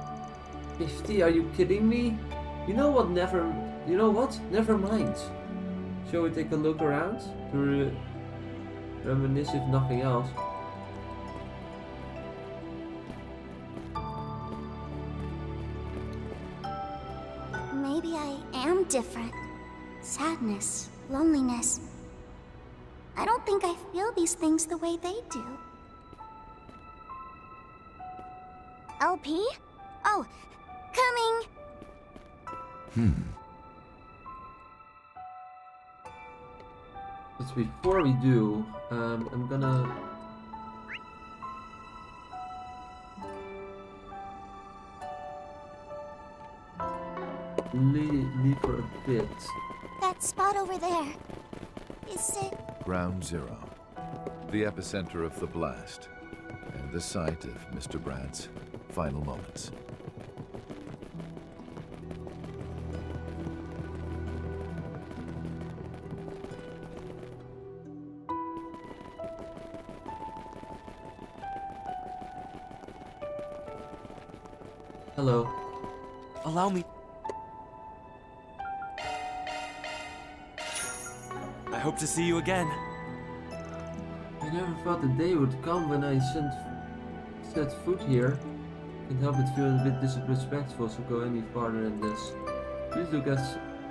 50? Are you kidding me? You know what? Never mind. Shall we take a look around to reminisce if nothing else? Maybe I am different. Sadness, loneliness. I don't think I feel these things the way they do. LP? Oh, coming! But before we do, I'm gonna leave for a bit. That spot over there. Is it? Ground Zero. The epicenter of the blast. And the site of Mr. Brad's final moments. Hello. Allow me. I hope to see you again. I never thought the day would come when I set foot here. Can't help but feel a bit disrespectful to go any farther than this. Please look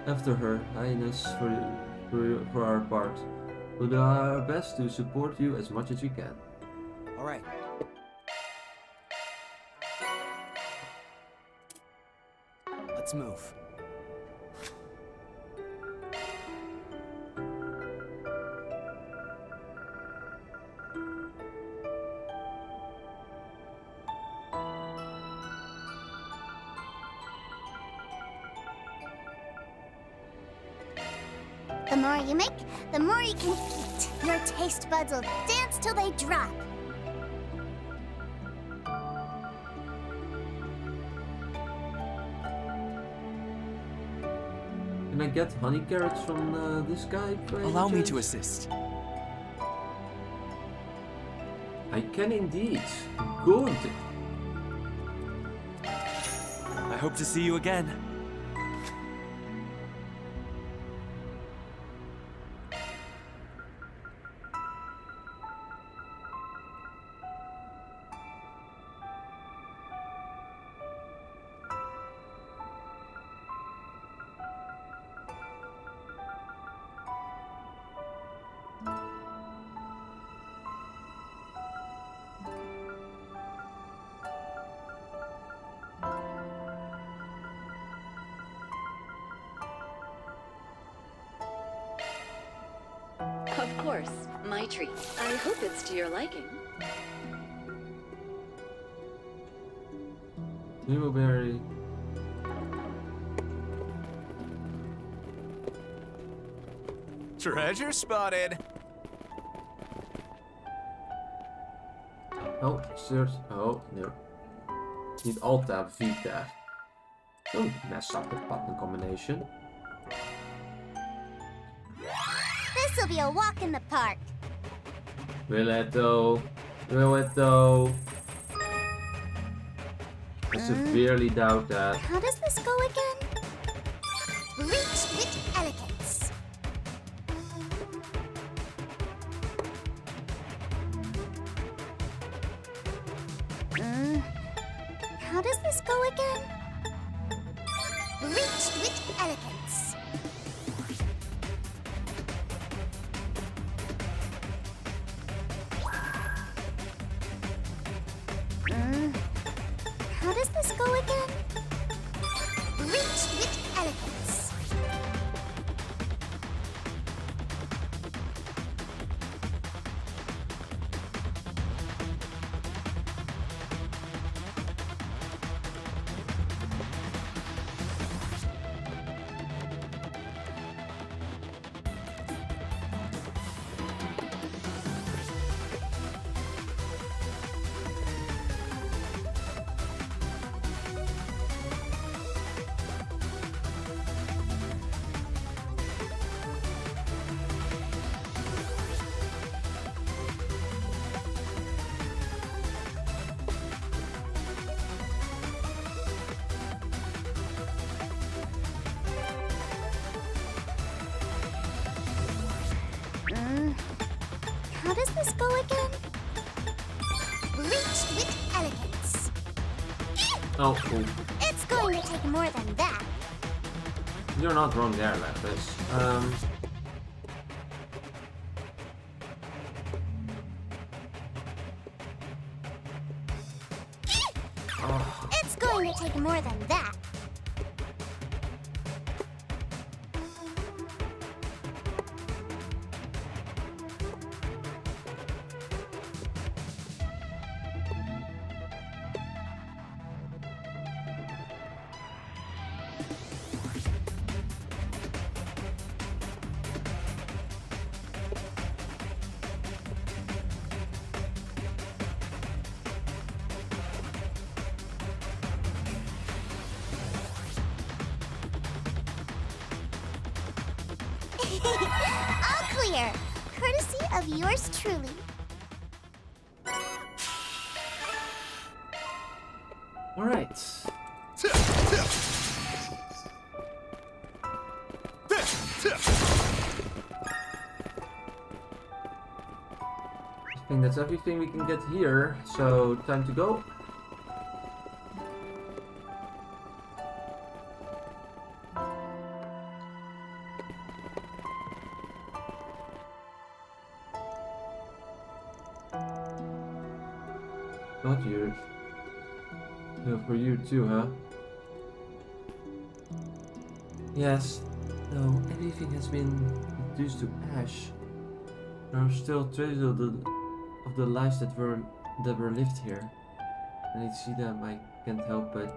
after her, Highness, for our part. We'll do our best to support you as much as we can. All right. Let's move. The more you make, the more you can eat. Your taste buds will dance till they drop. Can I get honey carrots from this guy? Allow me to assist. I can indeed. Good. I hope to see you again. Of course, my treat. I hope it's to your liking. Blueberry. Treasure spotted. Oh, search. Oh, no. Niet Alt-Tab, V-Tab. Don't mess up the button combination. This'll be a walk in the park. Will it though? Will it though? I severely doubt that. How does this go again? Reach with elegance. How does this go again? Reach with elegance. How does this go again? Reach with elegance. How does this go again? Reach with elegance. Oh, cool. It's going to take more than that. You're not wrong there, Lapis. It's going to take more than that. All clear. Courtesy of yours truly. All right. I think that's everything we can get here. So time to go. Not you. No, for you too, huh? Yes. No, everything has been reduced to ash. There are still traces of the lives that were lived here. And I see them, I can't help but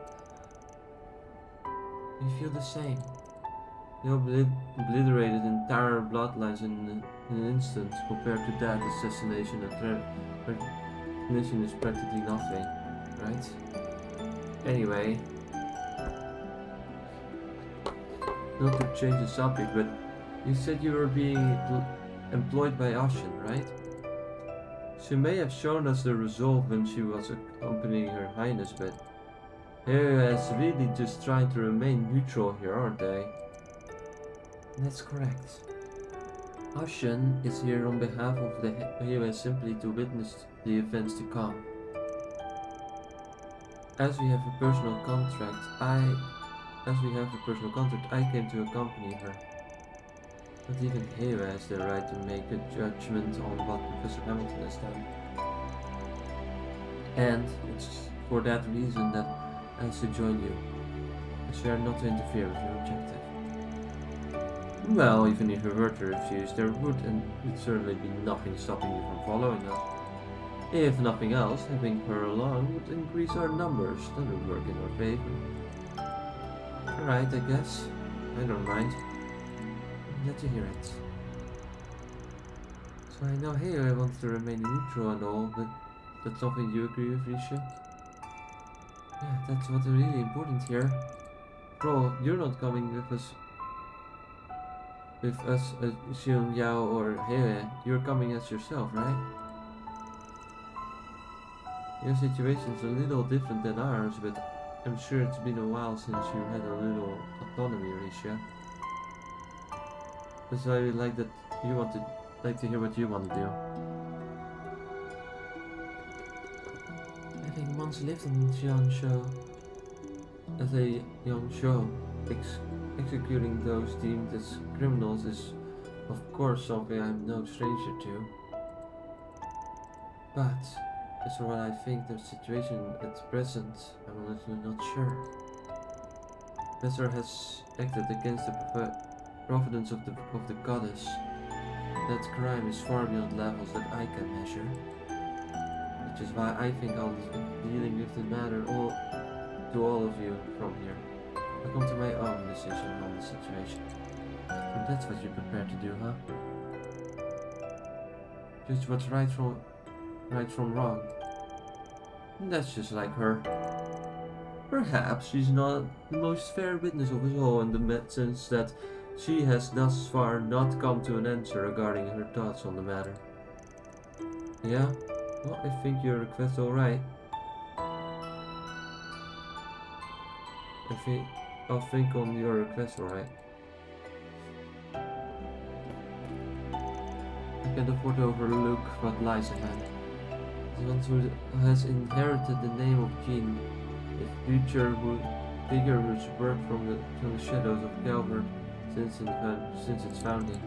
you feel the same. You obliterated entire bloodlines in an instant compared to that assassination. Recognition is practically nothing, right? Anyway. not to change the subject, but you said you were being employed by Ashen, right? She may have shown us the resolve when she was accompanying Her Highness, but Heya is really just trying to remain neutral here, aren't they? That's correct. Ashen is here on behalf of the Heya simply to witness the events to come. As we have a personal contract, I came to accompany her. But even Heya has the right to make a judgment on what Professor Hamilton has done. And it's for that reason that I have to join you, as we are not to interfere with your objective. Well, even if we were to refuse, there would certainly be nothing stopping you from following us. If nothing else, having her along would increase our numbers, that would work in our favor. Alright, I guess. I don't mind. I'm glad to hear it. So I know Heya wants to remain neutral and all, but that's something you agree with, Risha? Yeah, that's what's really important here. Bro, you're not coming with us, Xion Yao or Heya. You're coming as yourself, right? Your situation's a little different than ours, but I'm sure it's been a while since you had a little autonomy, Risha. That's why I like that you like to hear what you want to do. Having once lived in Jianshu as a young show, executing those deemed as criminals is, of course, something I'm no stranger to. But as for what I think the situation at present, I'm honestly not sure. Professor has acted against the providence of the goddess. That crime is far beyond levels that I can measure. Which is why I think I'll be dealing with the matter to all of you from here. I come to my own decision on the situation. And that's what you're prepared to do, huh? Judge what's right from wrong. And that's just like her. Perhaps she's not the most fair witness of us all in the sense that she has thus far not come to an answer regarding her thoughts on the matter. Yeah? Well, I think your request's alright. I'll think on your request, alright. I can't afford to overlook what lies ahead. The one who has inherited the name of Jean, a future figure who's worked from the shadows of Calverd since its founding.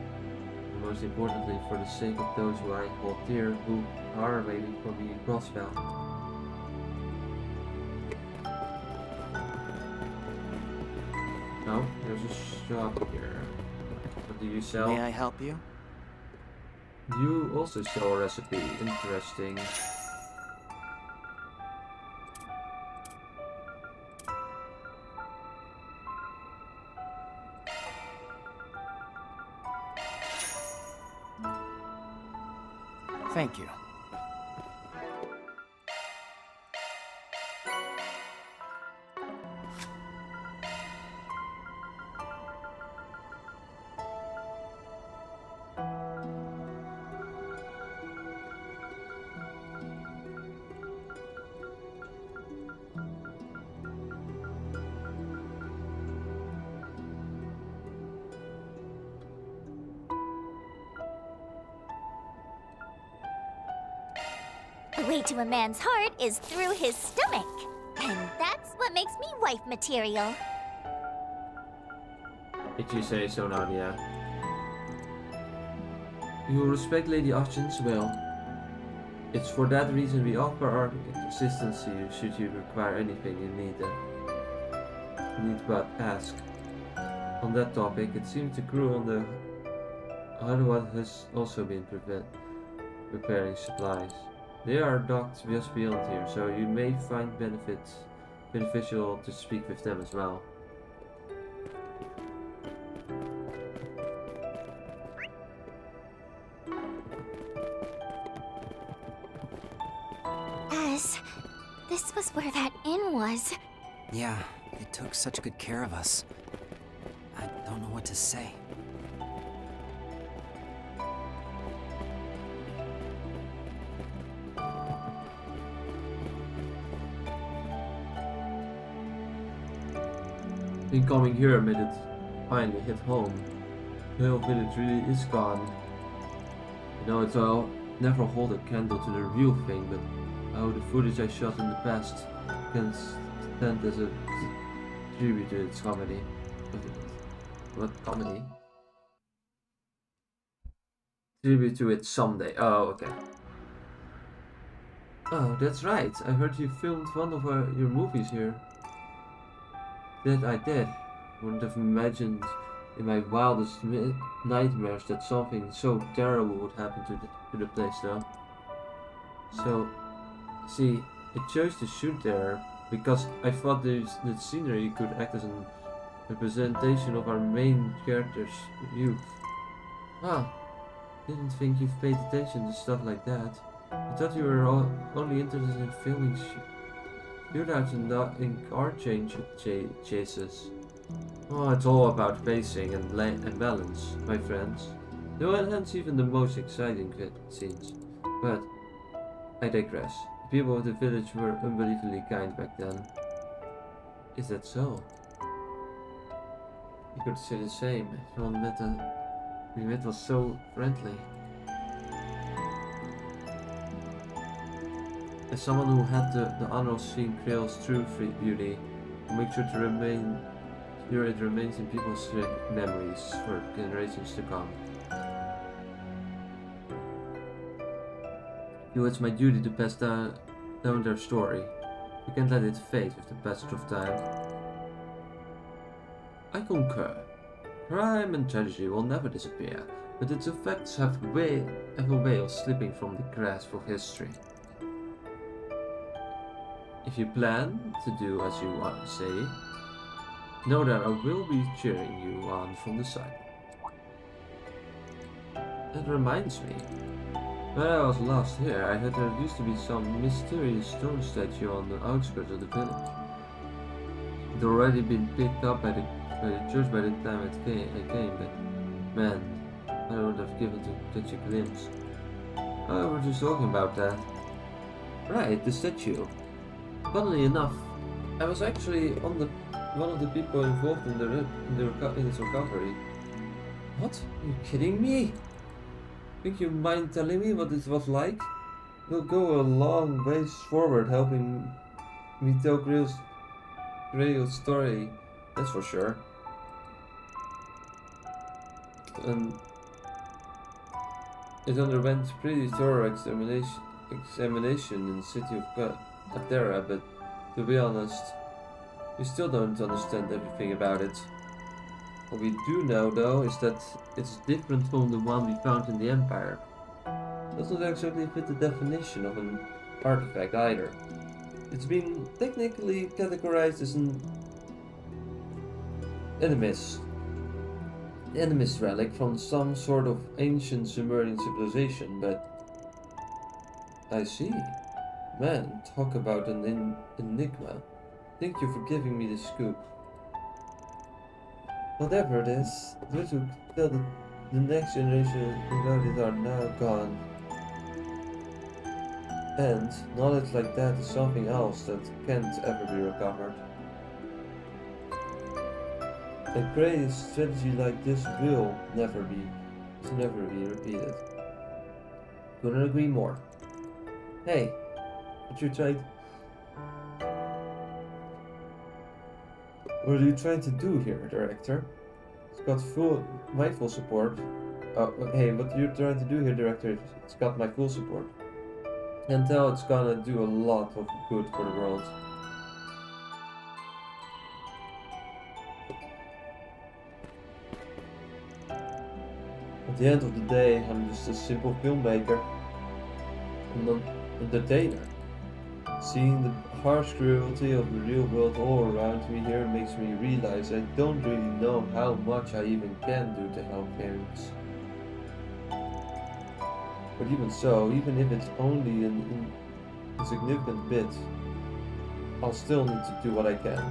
And most importantly, for the sake of those who I hold dear, who are waiting for me in Crossbell. No, there's a shop here. What do you sell? May I help you? You also sell a recipe. Interesting. Thank you. The way to a man's heart is through his stomach. And that's what makes me wife material. If you say so, Nadia. You will respect Lady Ashen's will. It's for that reason we offer our assistance to you should you require anything you need but ask. On that topic, it seems the crew on the Harwad has also been preparing supplies. They are docked just beyond here, so you may find beneficial to speak with them as well. This was where that inn was. Yeah, they took such good care of us. Don't know what to say. Think coming here made it finally hit home. The whole village really is gone. You know, I'll never hold a candle to the real thing, but how the footage I shot in the past can stand as a tribute to its comedy. What comedy? Tribute to it someday. Oh, okay. Oh, that's right. I heard you filmed one of your movies here. That I did. Wouldn't have imagined in my wildest nightmares that something so terrible would happen to the place though. So, see, I chose to shoot there because I thought the scenery could act as a representation of our main character's youth. Ah, didn't think you've paid attention to stuff like that. I thought you were only interested in filming shootouts and not in car chases. Oh, it's all about pacing and balance, my friends. No one has even the most exciting scenes. But I digress. The people of the village were unbelievably kind back then. Is that so? You could say the same. Everyone we met was so friendly. As someone who had the honor of seeing Creel's true beauty, I'll make sure it remains in people's memories for generations to come. It's my duty to pass down their story. We can't let it fade with the passage of time. I concur. Crime and tragedy will never disappear, but its effects have a way of slipping from the grasp of history. If you plan to do as you want to say, know that I will be cheering you on from the side. That reminds me, when I was last here, I heard there used to be some mysterious stone statue on the outskirts of the village. It had already been picked up by the church by the time I came, but man, I would have given to catch a glimpse. Oh, we were just talking about that. Right, the statue. Funnily enough, I was actually one of the people involved in its recovery. What? Are you kidding me? Think you mind telling me what it was like? It'll go a long ways forward helping me tell Grail's story, that's for sure. And it underwent pretty thorough examination in the city of Atera, but to be honest, we still don't understand everything about it. What we do know, though, is that it's different from the one we found in the Empire. Doesn't exactly fit the definition of an artifact either. It's been technically categorized as an animist relic from some sort of ancient Sumerian civilization, but I see. Man, talk about an enigma. Thank you for giving me the scoop. Whatever it is, those who tell the next generation about it are now gone. And knowledge like that is something else that can't ever be recovered. I pray a strategy like this will never be repeated. Couldn't agree more. Hey, what are you trying to do here, Director? It's got my full support. Hey, what you're trying to do here, Director, it's got my full support. And tell it's gonna do a lot of good for the world. At the end of the day, I'm just a simple filmmaker. An entertainer. Seeing the harsh cruelty of the real world all around me here makes me realize I don't really know how much I even can do to help parents. But even so, even if it's only an insignificant bit, I'll still need to do what I can.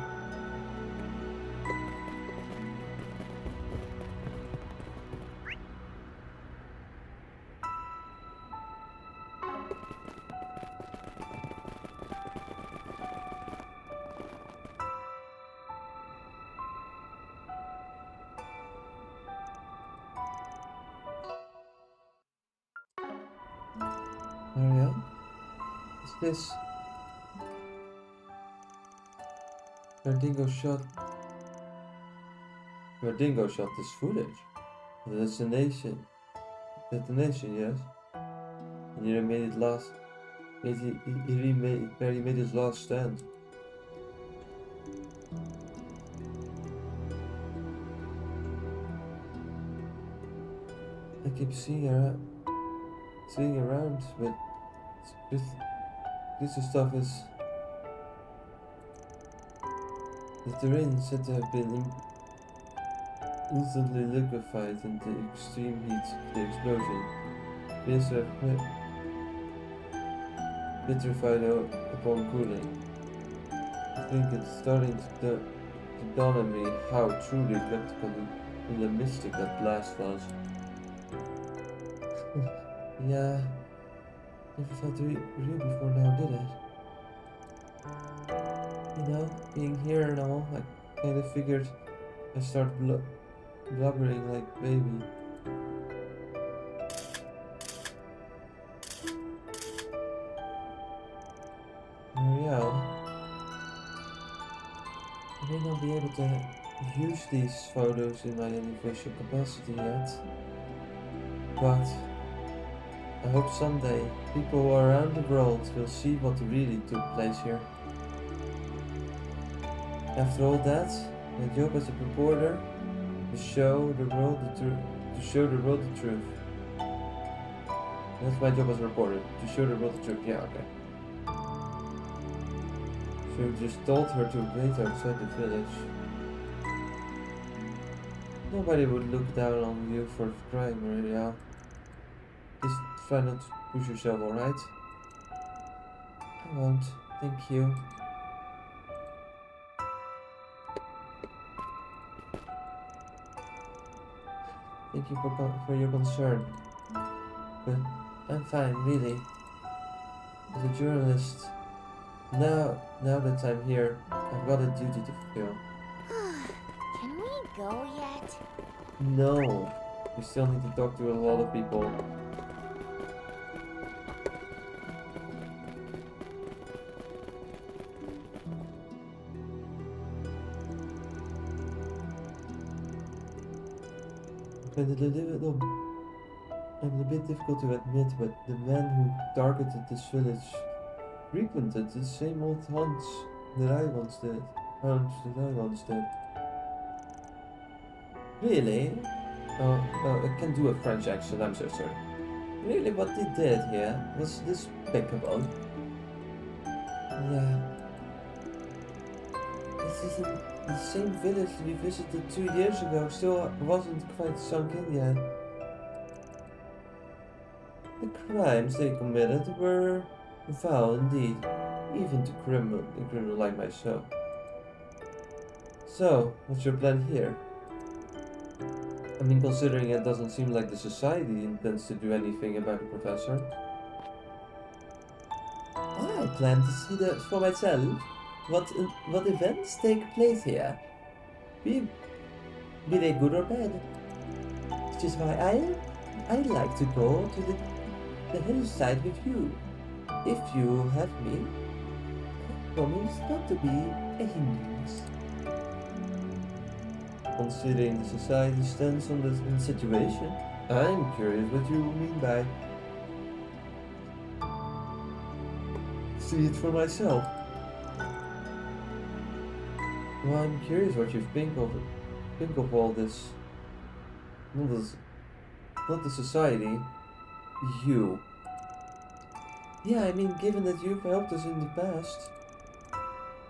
Mario? What's this? Verdingo shot this footage. The detonation, yes. And he made it last. He made his last stand. I keep seeing around, but this stuff is. The terrain said to have been instantly liquefied in the extreme heat of the explosion. Appears to have petrified upon cooling. I think it's starting to dawn on me how truly practical and mystic that blast was. Yeah, never felt real before now, did it? You know, being here and all, I kinda figured I'd start blubbering like baby. Marielle, I may not be able to use these photos in my official capacity yet, but I hope someday people around the world will see what really took place here. After all that, my job as a reporter is to show the world the truth. That's my job as a reporter, to show the world the truth. Yeah, okay. So you just told her to wait outside the village. Nobody would look down on you for crying, Maria. Just try not to push yourself, alright? I won't, thank you. Thank you for your concern. But I'm fine, really. As a journalist, now that I'm here, I've got a duty to fulfill. Can we go yet? No, we still need to talk to a lot of people. I'm a bit difficult to admit, but the man who targeted this village frequented the same old haunts that I once did. Really? Oh, I can't do a French accent, I'm so sorry. Really, what they did here was despicable. Yeah. This isn't the same village we visited 2 years ago, still wasn't quite sunk in yet. The crimes they committed were foul indeed, even to a criminal like myself. So, what's your plan here? I mean, considering it doesn't seem like the society intends to do anything about the professor. I plan to see that for myself. What events take place here, be they good or bad. Which is why I like to go to the hillside with you. If you have me, I promise not to be a hindrance. Considering the society's stance on the situation, I'm curious what you mean by see it for myself. Well, I'm curious what you think of all this. Not the society, you. Yeah, I mean, given that you've helped us in the past,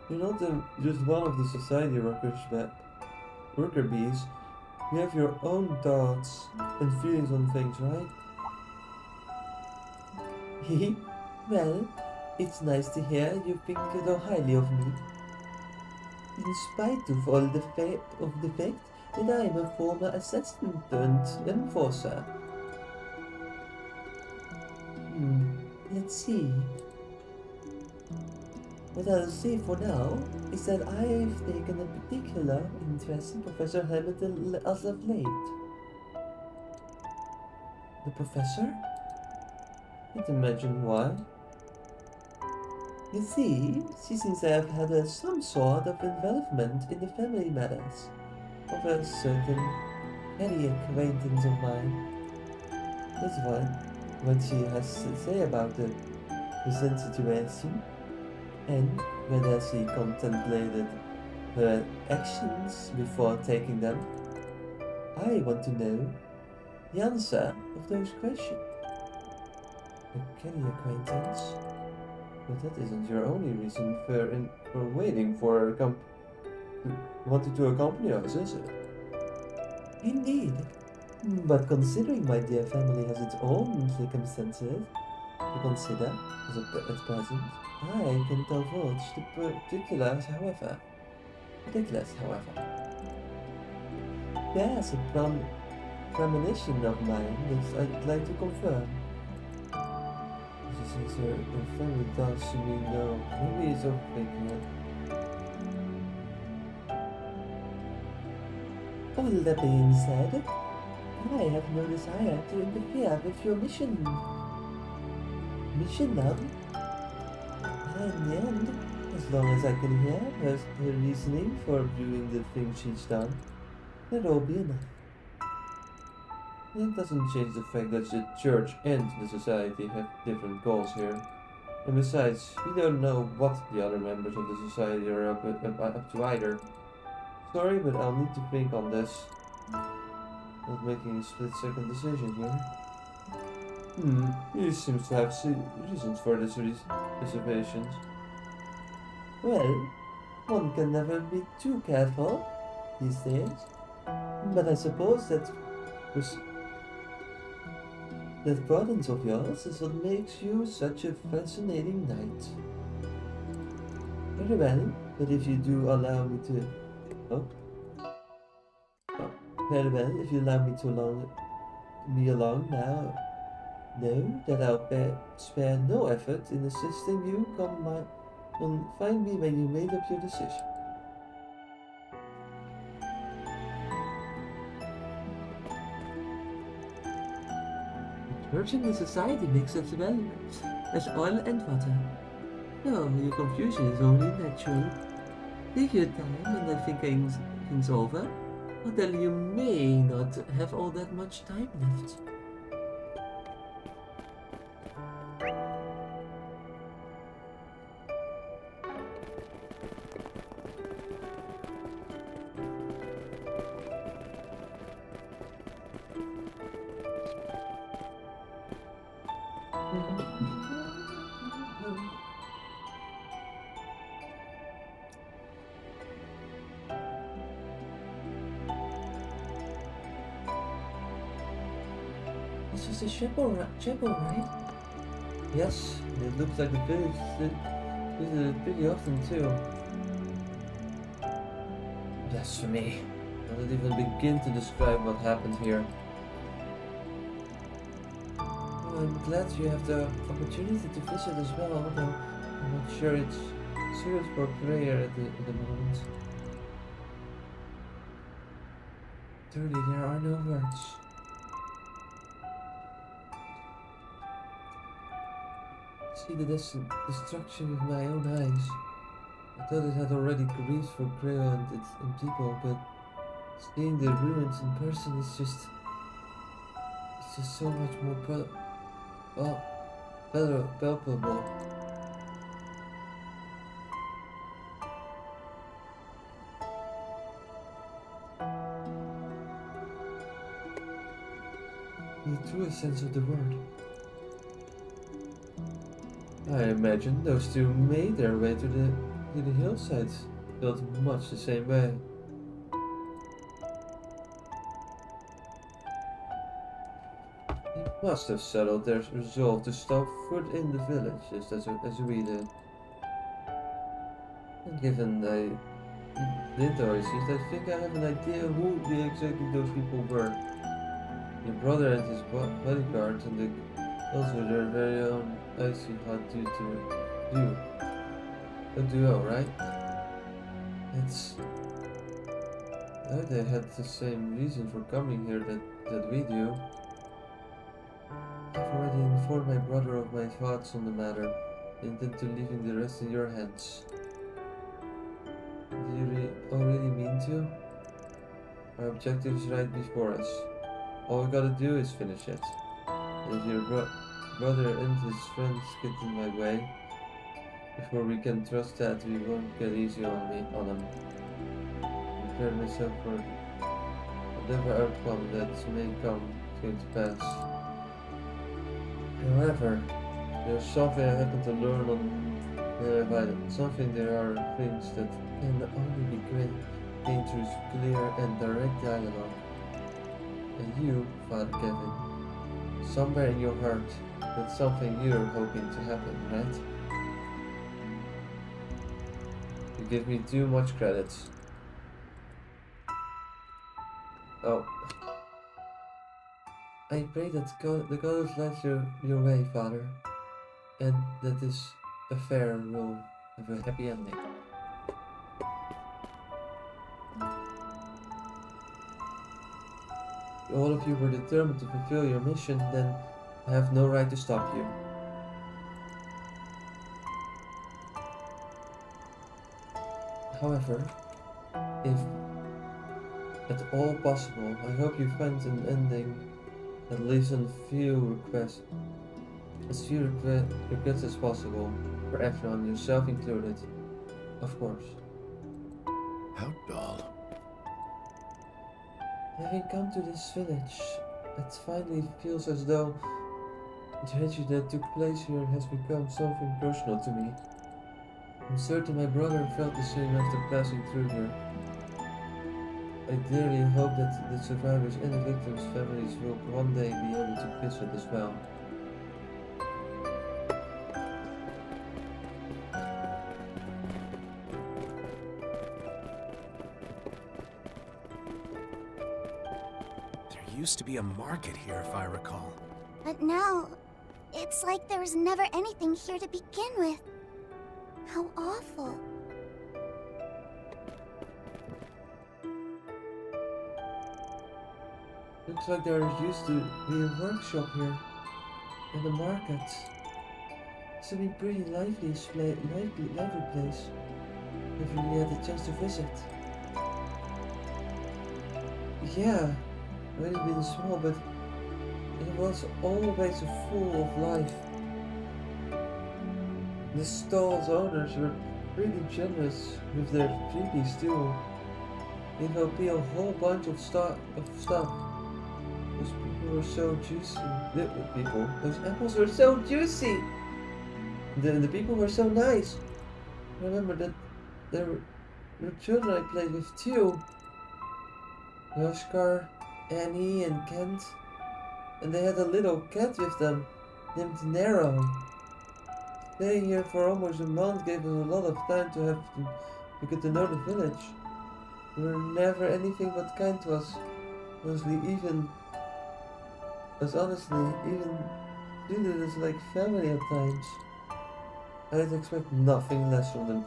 you're not just one of the society worker bees. You have your own thoughts and feelings on things, right? Well, it's nice to hear you think so highly of me. In spite of all the fact that I'm a former assassin turned enforcer. Let's see. What I'll say for now is that I've taken a particular interest in Professor Hamilton as of late. The professor? Can't imagine why. You see, she seems to have had some sort of involvement in the family matters of a certain petty acquaintance of mine. That's what she has to say about the present situation, and whether she contemplated her actions before taking them. I want to know the answer of those questions. A petty acquaintance? But that isn't your only reason for waiting for wanting to accompany us, is it? Indeed. But considering my dear family has its own circumstances to consider at present, I can divulge the particulars, however. There's a premonition of mine that I'd like to confirm. Since her family does to me no, maybe it's overthinking it. All that being said, I have no desire to interfere with your mission. Mission now? In the end, as long as I can hear her reasoning for doing the things she's done, that'll be enough. That doesn't change the fact that the church and the society have different goals here. And besides, we don't know what the other members of the society are up to either. Sorry, but I'll need to think on this. Not making a split-second decision here. He seems to have reasons for this reservations. Well, one can never be too careful these days. But I suppose that burdens of yours is what makes you such a fascinating knight. Very well, but if you do allow me to... Very well, if you allow me to be along now, know that I'll spare no effort in assisting you. Come find me when you made up your decision. The church and the society mix up the elements as oil and water. No, your confusion is only natural. Take your time and I think things over. Although you may not have all that much time left. This is a chapel, right? Yes, it looks like the village visits pretty often too. Blasphemy. I don't even begin to describe what happened here. Oh, I'm glad you have the opportunity to visit as well, although I'm not sure it's suited for prayer at the moment. Truly, there are no words. See the destruction with my own eyes. I thought it had already grieved for Creo and people, but seeing the ruins in person is just so much more palpable. In the truest sense of the word. I imagine those two made their way to the hillsides, built much the same way. They must have settled their resolve to stop foot in the village, just as we did. And given I didn't always see it, I think I have an idea who exactly those people were. Your brother and his bodyguards and the girls with their very own icy hot duo, right? It's... they had the same reason for coming here that we do. I've already informed my brother of my thoughts on the matter. I intend to leaving the rest in your hands. Do you really mean to? Our objective is right before us. All we gotta do is finish it. And if your brother and his friends get in my way, before we can trust that, we won't get easy on him. Prepare myself for whatever outcome that may come to pass. However, there's something I happen to learn on something. There are things that can only be gained through clear and direct dialogue. And you, Father Kevin, somewhere in your heart, that's something you're hoping to happen, right? You give me too much credit. Oh. I pray that the goddess lights your way, Father, and that this affair will have a happy ending. If all of you were determined to fulfill your mission, then I have no right to stop you. However, if at all possible, I hope you find an ending that leaves as few regrets as possible, for everyone, yourself included, of course. How dull. Having come to this village, it finally feels as though the tragedy that took place here has become something personal to me. I'm certain my brother felt the same after passing through here. I dearly hope that the survivors and the victims' families will one day be able to visit as well. There used to be a market here, if I recall. But now, it's like there was never anything here to begin with. How awful. Looks like there used to be a workshop here, and a market. It's a pretty lively place, if you really had the chance to visit. Yeah, it might have been small, but it was always full of life. The stall's owners were really generous with their freebies too. They helped me a whole bunch of stuff. Those people were so juicy. Those apples were so juicy. The people were so nice. I remember that there were children I played with too. Oscar, Annie, and Kent. And they had a little cat with them named Nero. Staying here for almost a month gave us a lot of time to get to know the village. They were never anything but kind to us. Honestly, even treated us like family at times. I'd expect nothing less from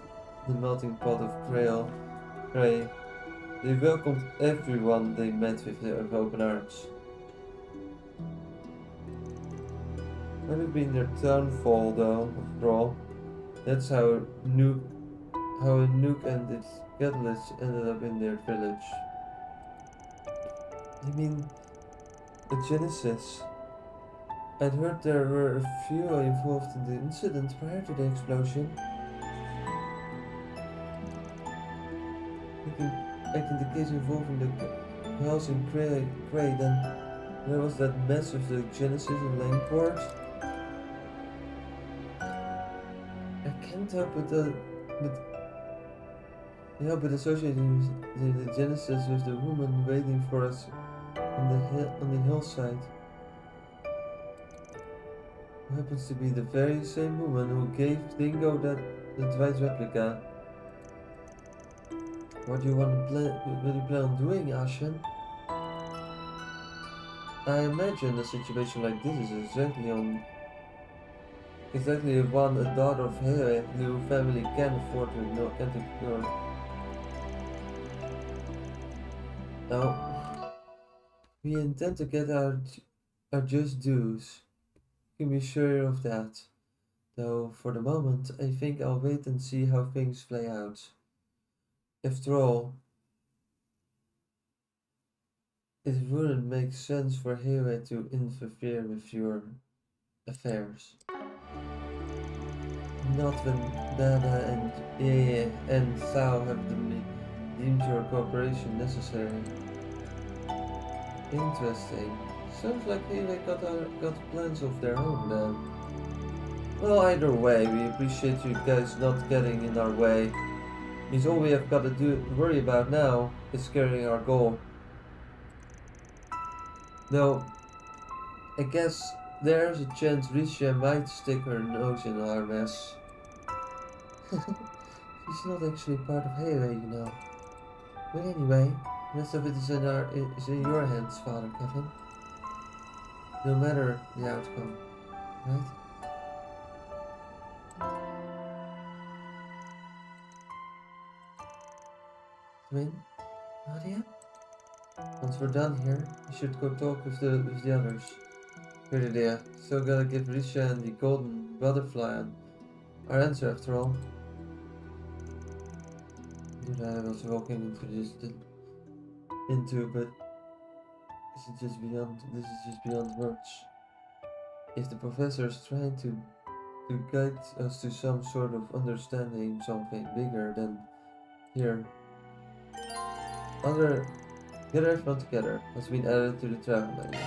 the melting pot of Cray. They welcomed everyone they met with their open arms. Might have been their downfall though, after all. That's how a Nuke and its catalyst ended up in their village. You mean the Genesis? I'd heard there were a few involved in the incident prior to the explosion. Like in the case involving the house in Cray, then there was that mess with the Genesis in Langport. I can't help but associating the Genesis with the woman waiting for us on the hillside. Who happens to be the very same woman who gave Dingo the Dwight replica. What do you plan on doing, Ashen? I imagine a situation like this is exactly one a daughter of Heo family can't afford to ignore. Now, we intend to get our just dues. can be sure of that. Though, for the moment, I think I'll wait and see how things play out. After all, it wouldn't make sense for Hewe to interfere with your affairs. Not when Dada and Yeye and Thao have deemed your cooperation necessary. Interesting. Sounds like Hewe got plans of their own then. Well, either way, we appreciate you guys not getting in our way. Means all we have got to worry about now is carrying our goal. Though, I guess there's a chance Risha might stick her nose in our mess. She's not actually part of Hewe, you know. But anyway, the rest of it is in your hands, Father Kevin. No matter the outcome, right? Twin, Nadia? Once we're done here, we should go talk with the others. Good idea. Still gotta give Risha and the golden butterfly our answer after all. Dude, I was walking into this, but this is just beyond words. If the professor is trying to guide us to some sort of understanding something bigger than here. Get everyone together has been added to the travel menu.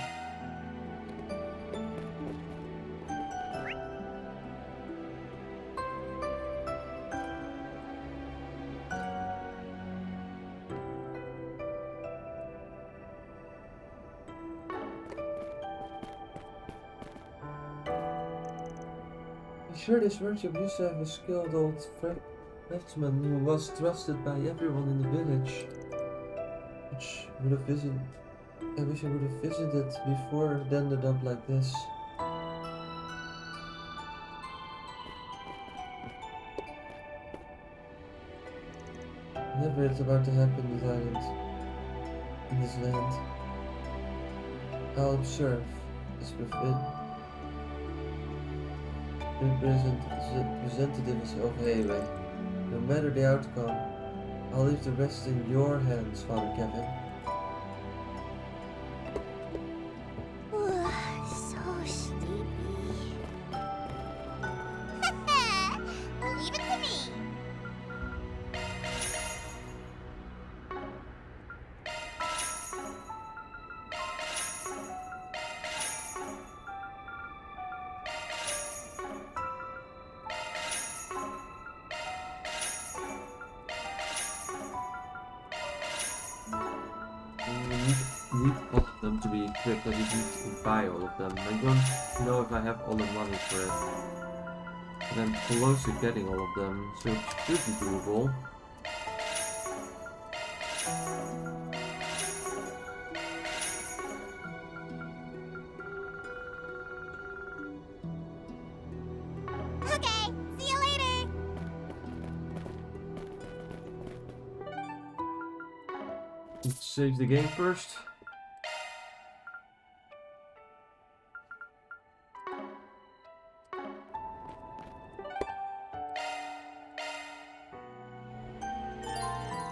I'm sure this workshop used to have a skilled old craftsman who was trusted by everyone in the village. I wish I would have visited before it ended up like this. Never it's about to happen in this land. I'll observe as representatives of Hewe. No matter the outcome, I'll leave the rest in your hands, Father Kevin. So sleepy. Leave it to me. Need all of them to be equipped. I just need to buy all of them. I don't know if I have all the money for it. But I'm close to getting all of them, so it should be doable. Okay, see you later. Let's save the game first.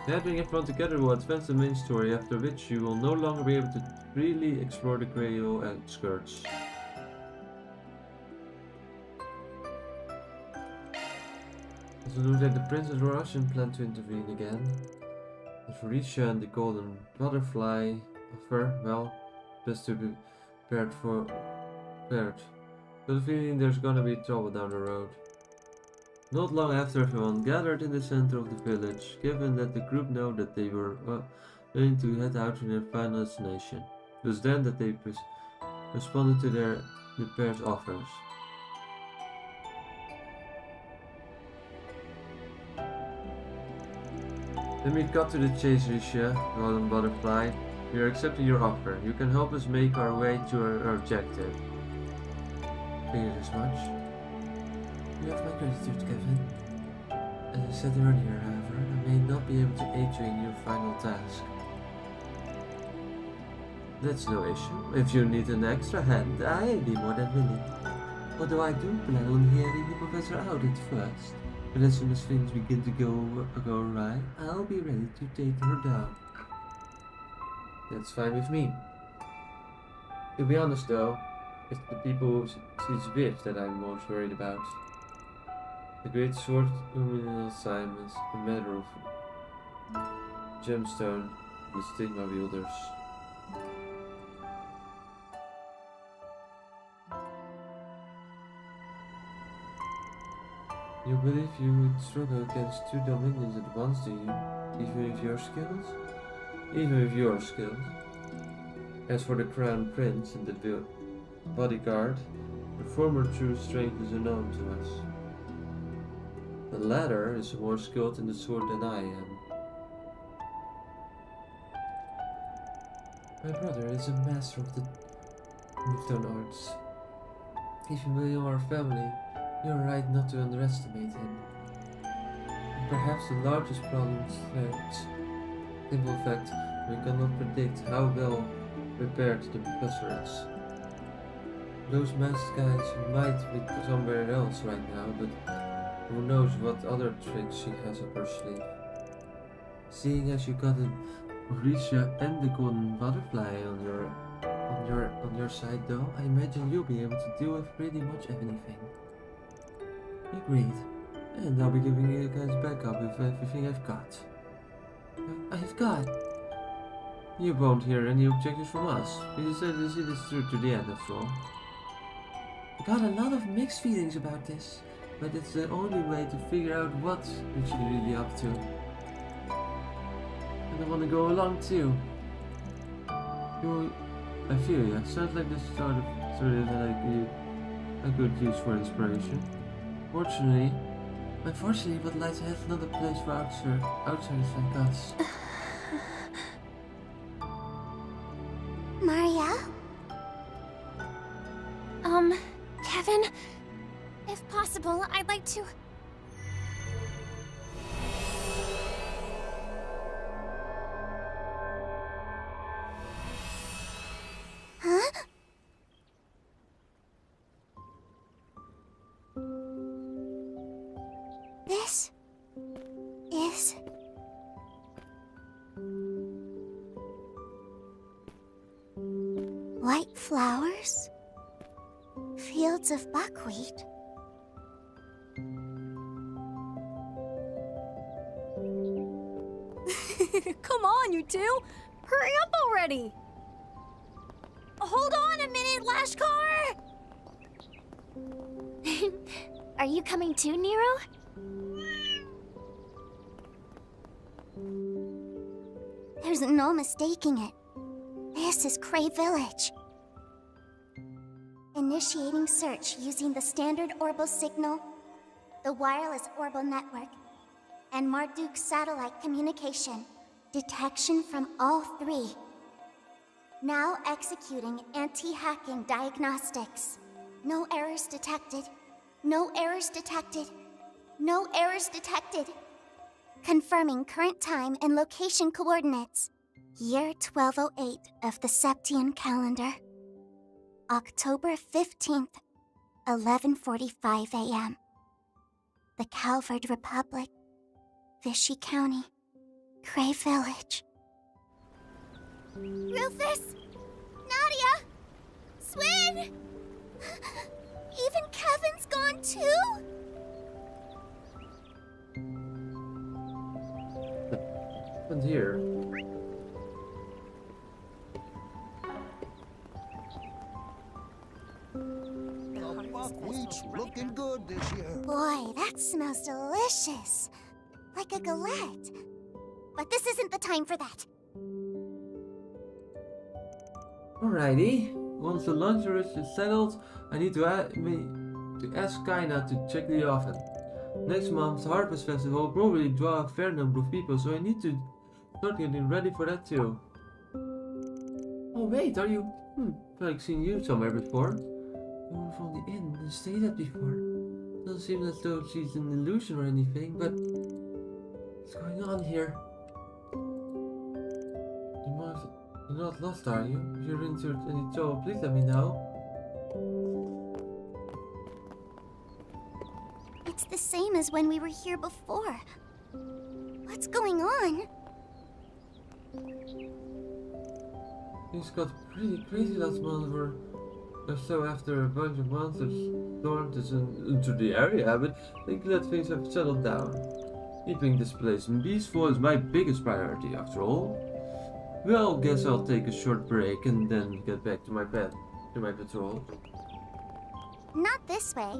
Gathering everyone together will advance the main story, after which you will no longer be able to freely explore the Grail outskirts. It looks like the Princess Russian plan to intervene again. And for Risha and the Golden Butterfly offer, well, best to be prepared. Got a feeling there's gonna be trouble down the road. Not long after everyone gathered in the center of the village, given that the group know that they were willing to head out to their final destination. It was then that they responded to the pair's offers. Let me cut to the chase, Risha, Golden Butterfly. We are accepting your offer. You can help us make our way to our objective. Figured as much. You have my gratitude, Kevin. As I said earlier, however, I may not be able to aid you in your final task. That's no issue. If you need an extra hand, I'd be more than willing. Although I do plan on hearing the professor out at first. But as soon as things begin to go right, I'll be ready to take her down. That's fine with me. To be honest though, it's the people she's with that I'm most worried about. The great sword criminal assignments, a matter of gemstone, and the stigma wielders. You believe you would struggle against two dominions at once, do you? Even with your skills? Even with your skills. As for the Crown Prince and the bodyguard, the former true strength is unknown to us. The latter is more skilled in the sword than I am. My brother is a master of the Nihon arts. Even though you are family, you are right not to underestimate him. And perhaps the largest problem is that, simple fact, we cannot predict how well prepared the professor is. Those masked guys might be somewhere else right now, but who knows what other tricks she has up her sleeve. Seeing as you got a Orisha and the golden butterfly on your side though, I imagine you'll be able to deal with pretty much anything. Agreed. And I'll be giving you guys backup with everything I've got. I've got. You won't hear any objections from us. We decided to see this through to the end after all. I got a lot of mixed feelings about this, but it's the only way to figure out what we should be really up to. And I want to go along too. I feel ya. Sounds like this sort of like a good use for inspiration. Unfortunately, what lies ahead is not a place for outsiders like us. Maria? Kevin? If possible, I'd like to... Huh? This is... white flowers? Fields of buckwheat? Come on, you two! Hurry up already! Hold on a minute, Lashkar! Are you coming too, Nero? There's no mistaking it. This is Cray Village. Initiating search using the standard Orbital signal, the wireless Orbital network, and Marduk satellite communication. Detection from all three. Now executing anti-hacking diagnostics. No errors detected. No errors detected. No errors detected. Confirming current time and location coordinates. Year 1208 of the Septian calendar. October 15th, 11:45 a.m. The Calverd Republic, Vichy County, Cray Village. Rufus! Nadia! Swin! Even Kevin's gone too? What happened here? The buckwheat's looking good this year. Boy, that smells delicious. Like a galette. But this isn't the time for that. Alrighty. Once the lunch rush is settled, I need to ask Kaina to check the oven. Next month's Harvest Festival will probably draw a fair number of people, so I need to start getting ready for that too. Oh wait, are you? I feel like seeing you somewhere before. You were from the inn and stayed at before. Doesn't seem as though she's an illusion or anything, but what's going on here? You're not lost, are you? If you're into any trouble, please let me know. It's the same as when we were here before. What's going on? Things got pretty crazy last month or so after a bunch of monsters stormed us into the area, but I think that things have settled down. Keeping this place peaceful is my biggest priority after all. Well, guess I'll take a short break and then get back to my patrol. Not this way.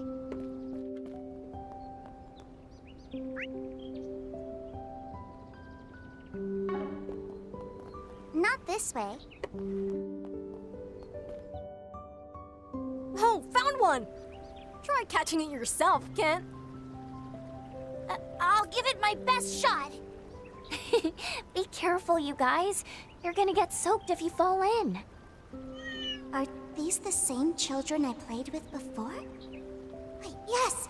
Not this way. Oh, found one! Try catching it yourself, Kent. I'll give it my best shot. Be careful, you guys. You're gonna get soaked if you fall in. Are these the same children I played with before? Wait, yes!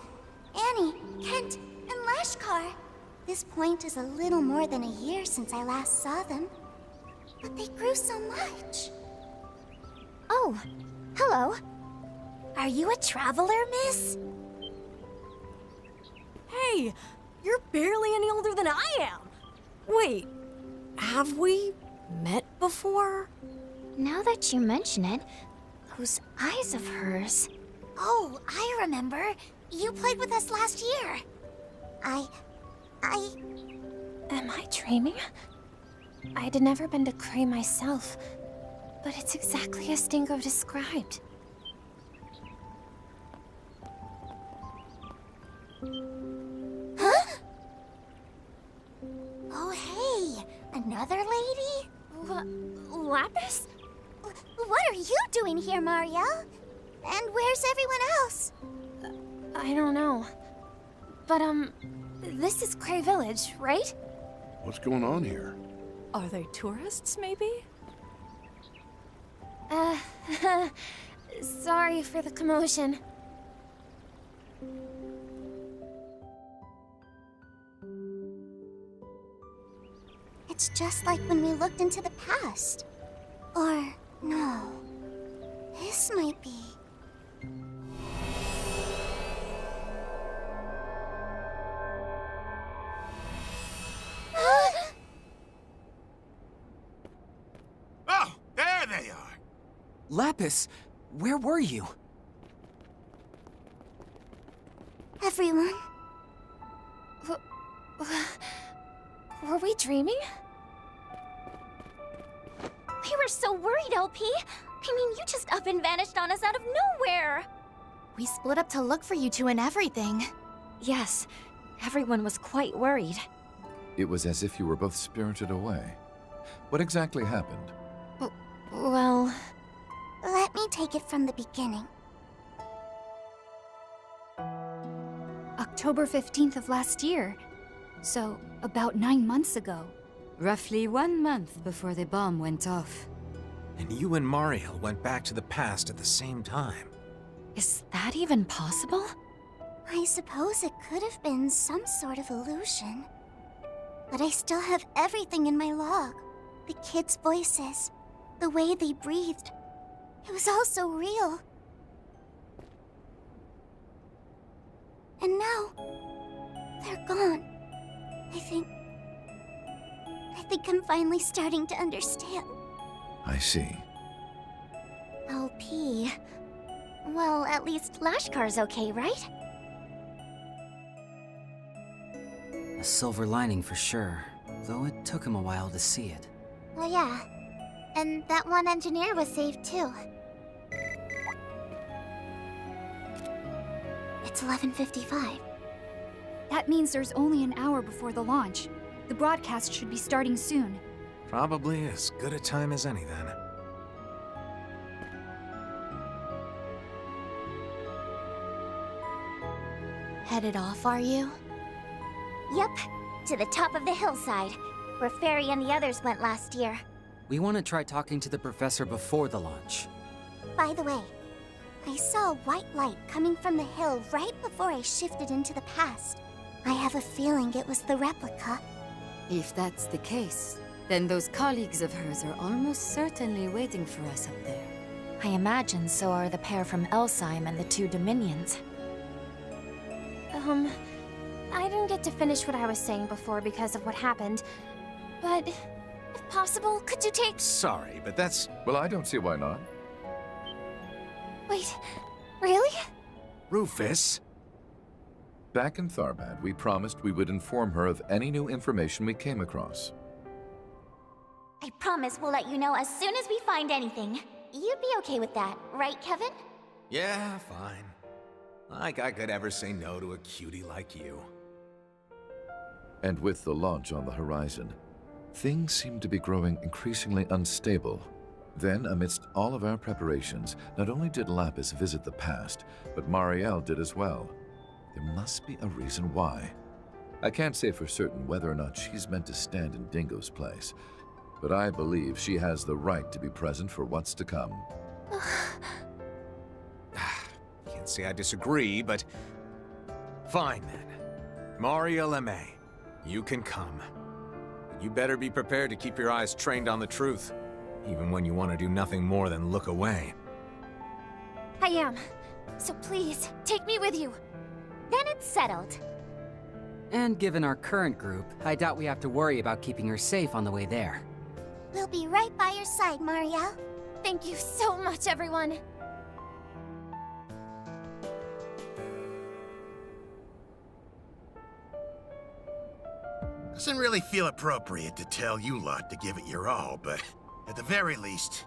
Annie, Kent, and Lashkar. This point is a little more than a year since I last saw them. But they grew so much. Oh, hello. Are you a traveler, miss? Hey, you're barely any older than I am. Wait, have we met before? Now that you mention it, those eyes of hers. Oh, I remember. You played with us last year. Am I dreaming? I'd never been to Cray myself, but it's exactly as Dingo described. Huh? Oh, hey! Another lady? Lapis? What are you doing here, Marielle? And where's everyone else? I don't know. But, this is Cray Village, right? What's going on here? Are they tourists, maybe? Sorry for the commotion. It's just like when we looked into the past. Or, no. This might be... Oh, there they are. Lapis, where were you? Everyone. Were we dreaming? We were so worried, LP. I mean, you just up and vanished on us out of nowhere. We split up to look for you two and everything. Yes, everyone was quite worried. It was as if you were both spirited away. What exactly happened? Well... Let me take it from the beginning. October 15th of last year. So, about 9 months ago. Roughly 1 month before the bomb went off. And you and Mariel went back to the past at the same time. Is that even possible? I suppose it could have been some sort of illusion. But I still have everything in my log. The kids' voices, the way they breathed. It was all so real. And now, they're gone. I think I'm finally starting to understand. I see. LP... Well, at least Lashkar's okay, right? A silver lining for sure, though it took him a while to see it. Oh yeah. And that one engineer was saved too. It's 11:55. That means there's only an hour before the launch. The broadcast should be starting soon. Probably as good a time as any then. Headed off, are you? Yep, to the top of the hillside, where Fairy and the others went last year. We want to try talking to the professor before the launch. By the way, I saw a white light coming from the hill right before I shifted into the past. I have a feeling it was the replica. If that's the case, then those colleagues of hers are almost certainly waiting for us up there. I imagine so are the pair from Elsheim and the two Dominions. I didn't get to finish what I was saying before because of what happened. But, if possible, could you take... Sorry, but that's... Well, I don't see why not. Wait, really? Rufus? Back in Tharbad, we promised we would inform her of any new information we came across. I promise we'll let you know as soon as we find anything. You'd be okay with that, right, Kevin? Yeah, fine. Like I could ever say no to a cutie like you. And with the launch on the horizon, things seem to be growing increasingly unstable. Then, amidst all of our preparations, not only did Lapis visit the past, but Marielle did as well. There must be a reason why. I can't say for certain whether or not she's meant to stand in Dingo's place, but I believe she has the right to be present for what's to come. Can't say I disagree, but... Fine then. Marielle Aimee, you can come. But you better be prepared to keep your eyes trained on the truth, even when you want to do nothing more than look away. I am. So please, take me with you. Then it's settled. And given our current group, I doubt we have to worry about keeping her safe on the way there. We'll be right by your side, Marielle. Thank you so much, everyone. Doesn't really feel appropriate to tell you lot to give it your all, but at the very least,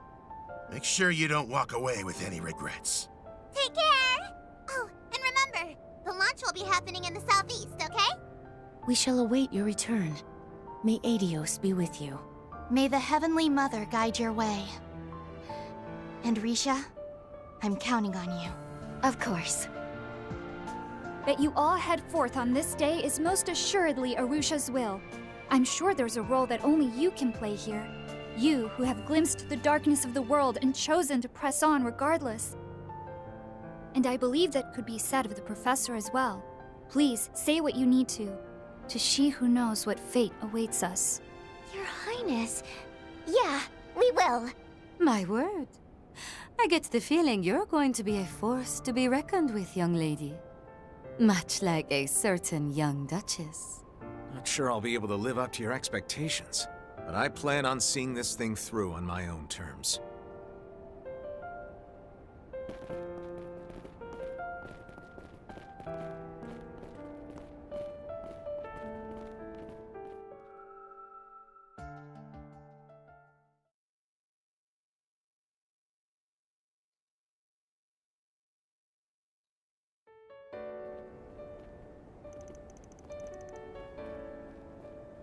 make sure you don't walk away with any regrets. Take care! Oh, and remember, the launch will be happening in the southeast, okay? We shall await your return. May Adios be with you. May the Heavenly Mother guide your way. And Risha, I'm counting on you. Of course. That you all head forth on this day is most assuredly Arusha's will. I'm sure there's a role that only you can play here. You who have glimpsed the darkness of the world and chosen to press on regardless. And I believe that could be said of the Professor as well. Please, say what you need to she who knows what fate awaits us. Your Highness, yeah, we will. My word. I get the feeling you're going to be a force to be reckoned with, young lady. Much like a certain young duchess. Not sure I'll be able to live up to your expectations, but I plan on seeing this thing through on my own terms.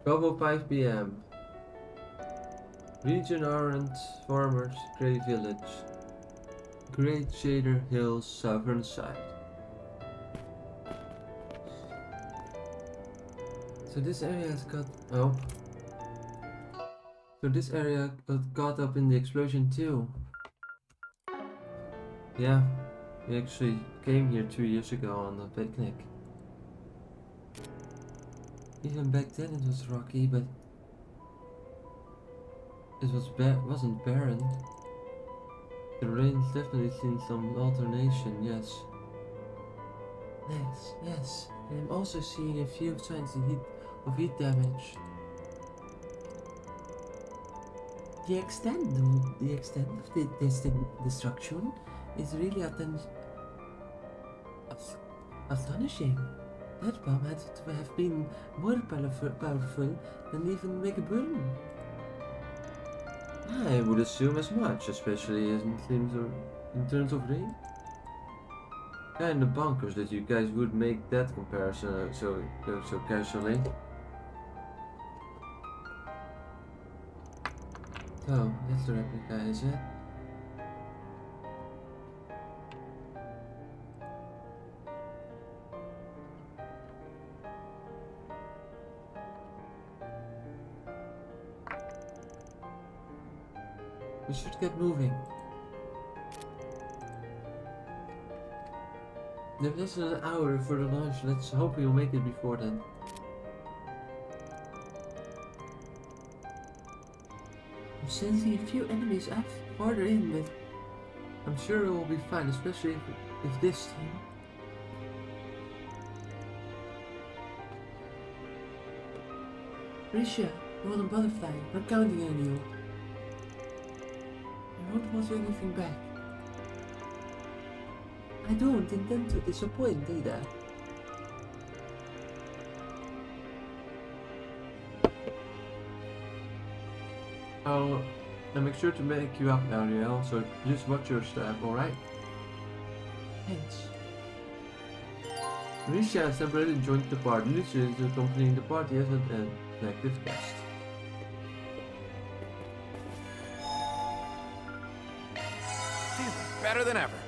About 5 p.m. Region Orange Farmers Grey Village. Great Shader Hills southern side. So this area has got So this area got caught up in the explosion too. Yeah, we actually came here 2 years ago on a picnic. Even back then it was rocky, but it wasn't barren. The rain's definitely seen some alternation, yes. Yes. And I'm also seeing a few signs of heat damage. The extent of this destruction is really astonishing. That bomb had to have been more powerful than even Megaburn. I would assume as much, especially in terms of rain. Kinda bonkers that you guys would make that comparison so casually. So, that's the replica, is it? We should get moving. There's less than an hour for the launch. Let's hope we'll make it before then. I'm sensing a few enemies up farther in, but I'm sure it will be fine, especially if this team. Risha, Golden Butterfly, not counting on you. I won't hold anything back. I don't intend to disappoint either. I'll make sure to make you up, Ariel, so just watch your step, alright? Thanks. Risha has temporarily joined the party. Lucia is accompanying the party as an active guest. Feeling better than ever.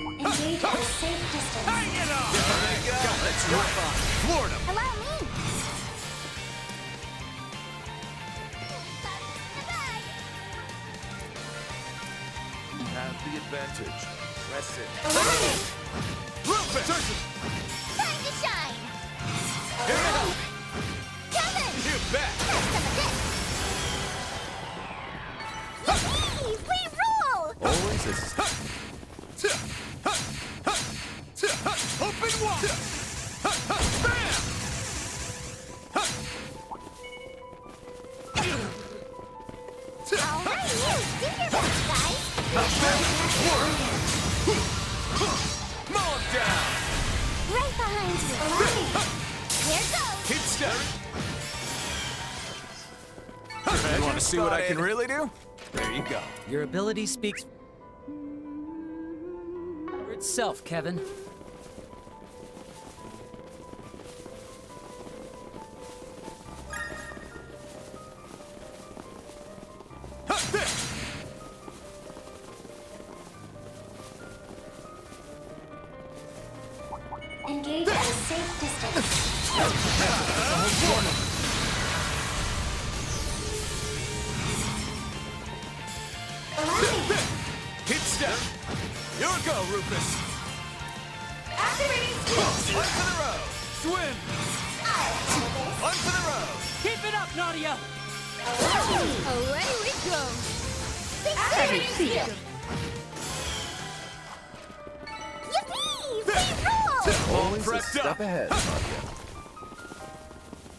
Engage at a safe distance. Hang it on! There you go. Let's rip on. Floored him. Allow me. You have the advantage. Press it. Rufus! Time to shine. Here to help. Kevin! You bet. Have some of this. Yippee! We rule! Always a Open one! Bam! Alright, you do your best, guys. Mow him down! Right behind you. Here goes. Keep steady. You want to see what I can really do? There you go. Your ability speaks for itself, Kevin. Engage at a safe distance. Keep step. Your go, Rufus. Activating skills. One for the road. Swim. One for the road. Keep it up, Nadia! Away we go. Activating skills. Yippee! We rule! always a prepped step up. ahead, Nadia.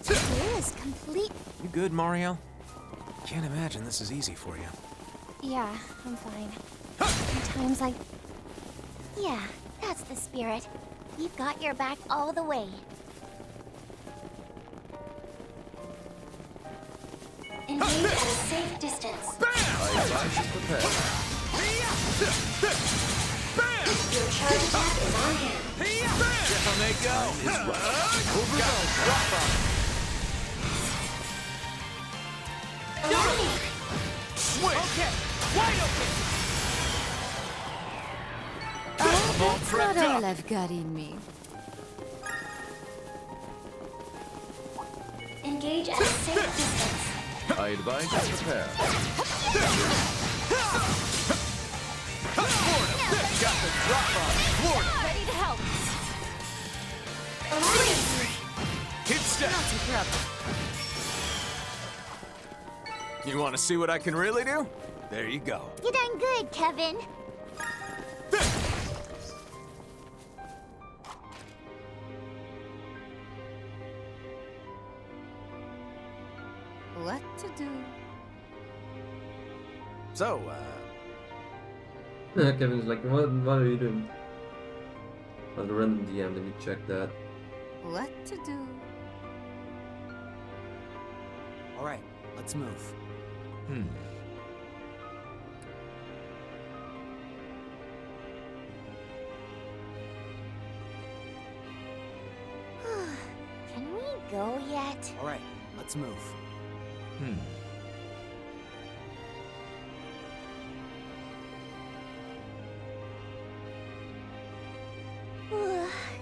The view is complete. You good, Mario? Can't imagine this is easy for you. Yeah, I'm fine. Sometimes I... Yeah, that's the spirit. We've got your back all the way. Engage at a safe distance. I advise you prepare. Your charge attack is on hand. Down they go. Overwhelmed. Drop on. Swing. Okay. Wide open. Oh, that's not all I've got in me. Engage at a safe distance. I advise you prepare. Got the drop on. Florida. Ready to help. Keep step. You want to see what I can really do? There you go. You done good, Kevin. What to do? So, Kevin's like, what are you doing? On the random DM, let me check that. What to do? All right, let's move. Can we go yet? All right, let's move.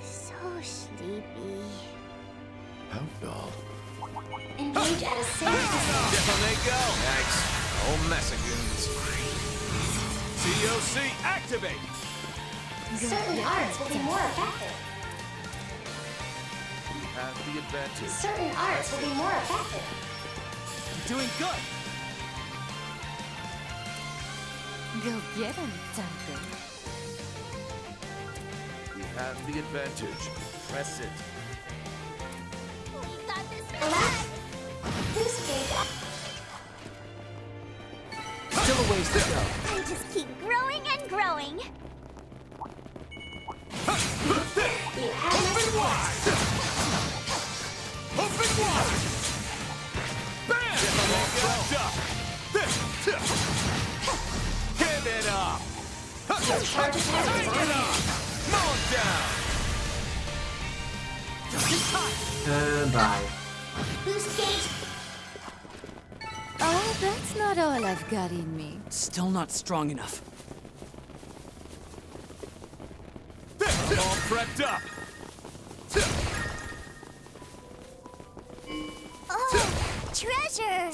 So sleepy. How dull. Engage at a safe distance. down they go. Thanks. Old mess of goons. COC activate. Certain arts will be more effective. You have the advantage. Certain arts will be more effective. You're doing good. Go get him, Tiger. We have the advantage. Press it. We got this back. Boost gauge up. Still a ways to go. I just keep growing and growing. You have Open wide! Open wide! Bam! Give it up! Charge attack is on Take it up! Mow it down! And bye. Boost gauge. Oh, that's not all I've got in me. Still not strong enough. I'm all prepped up! Oh, treasure!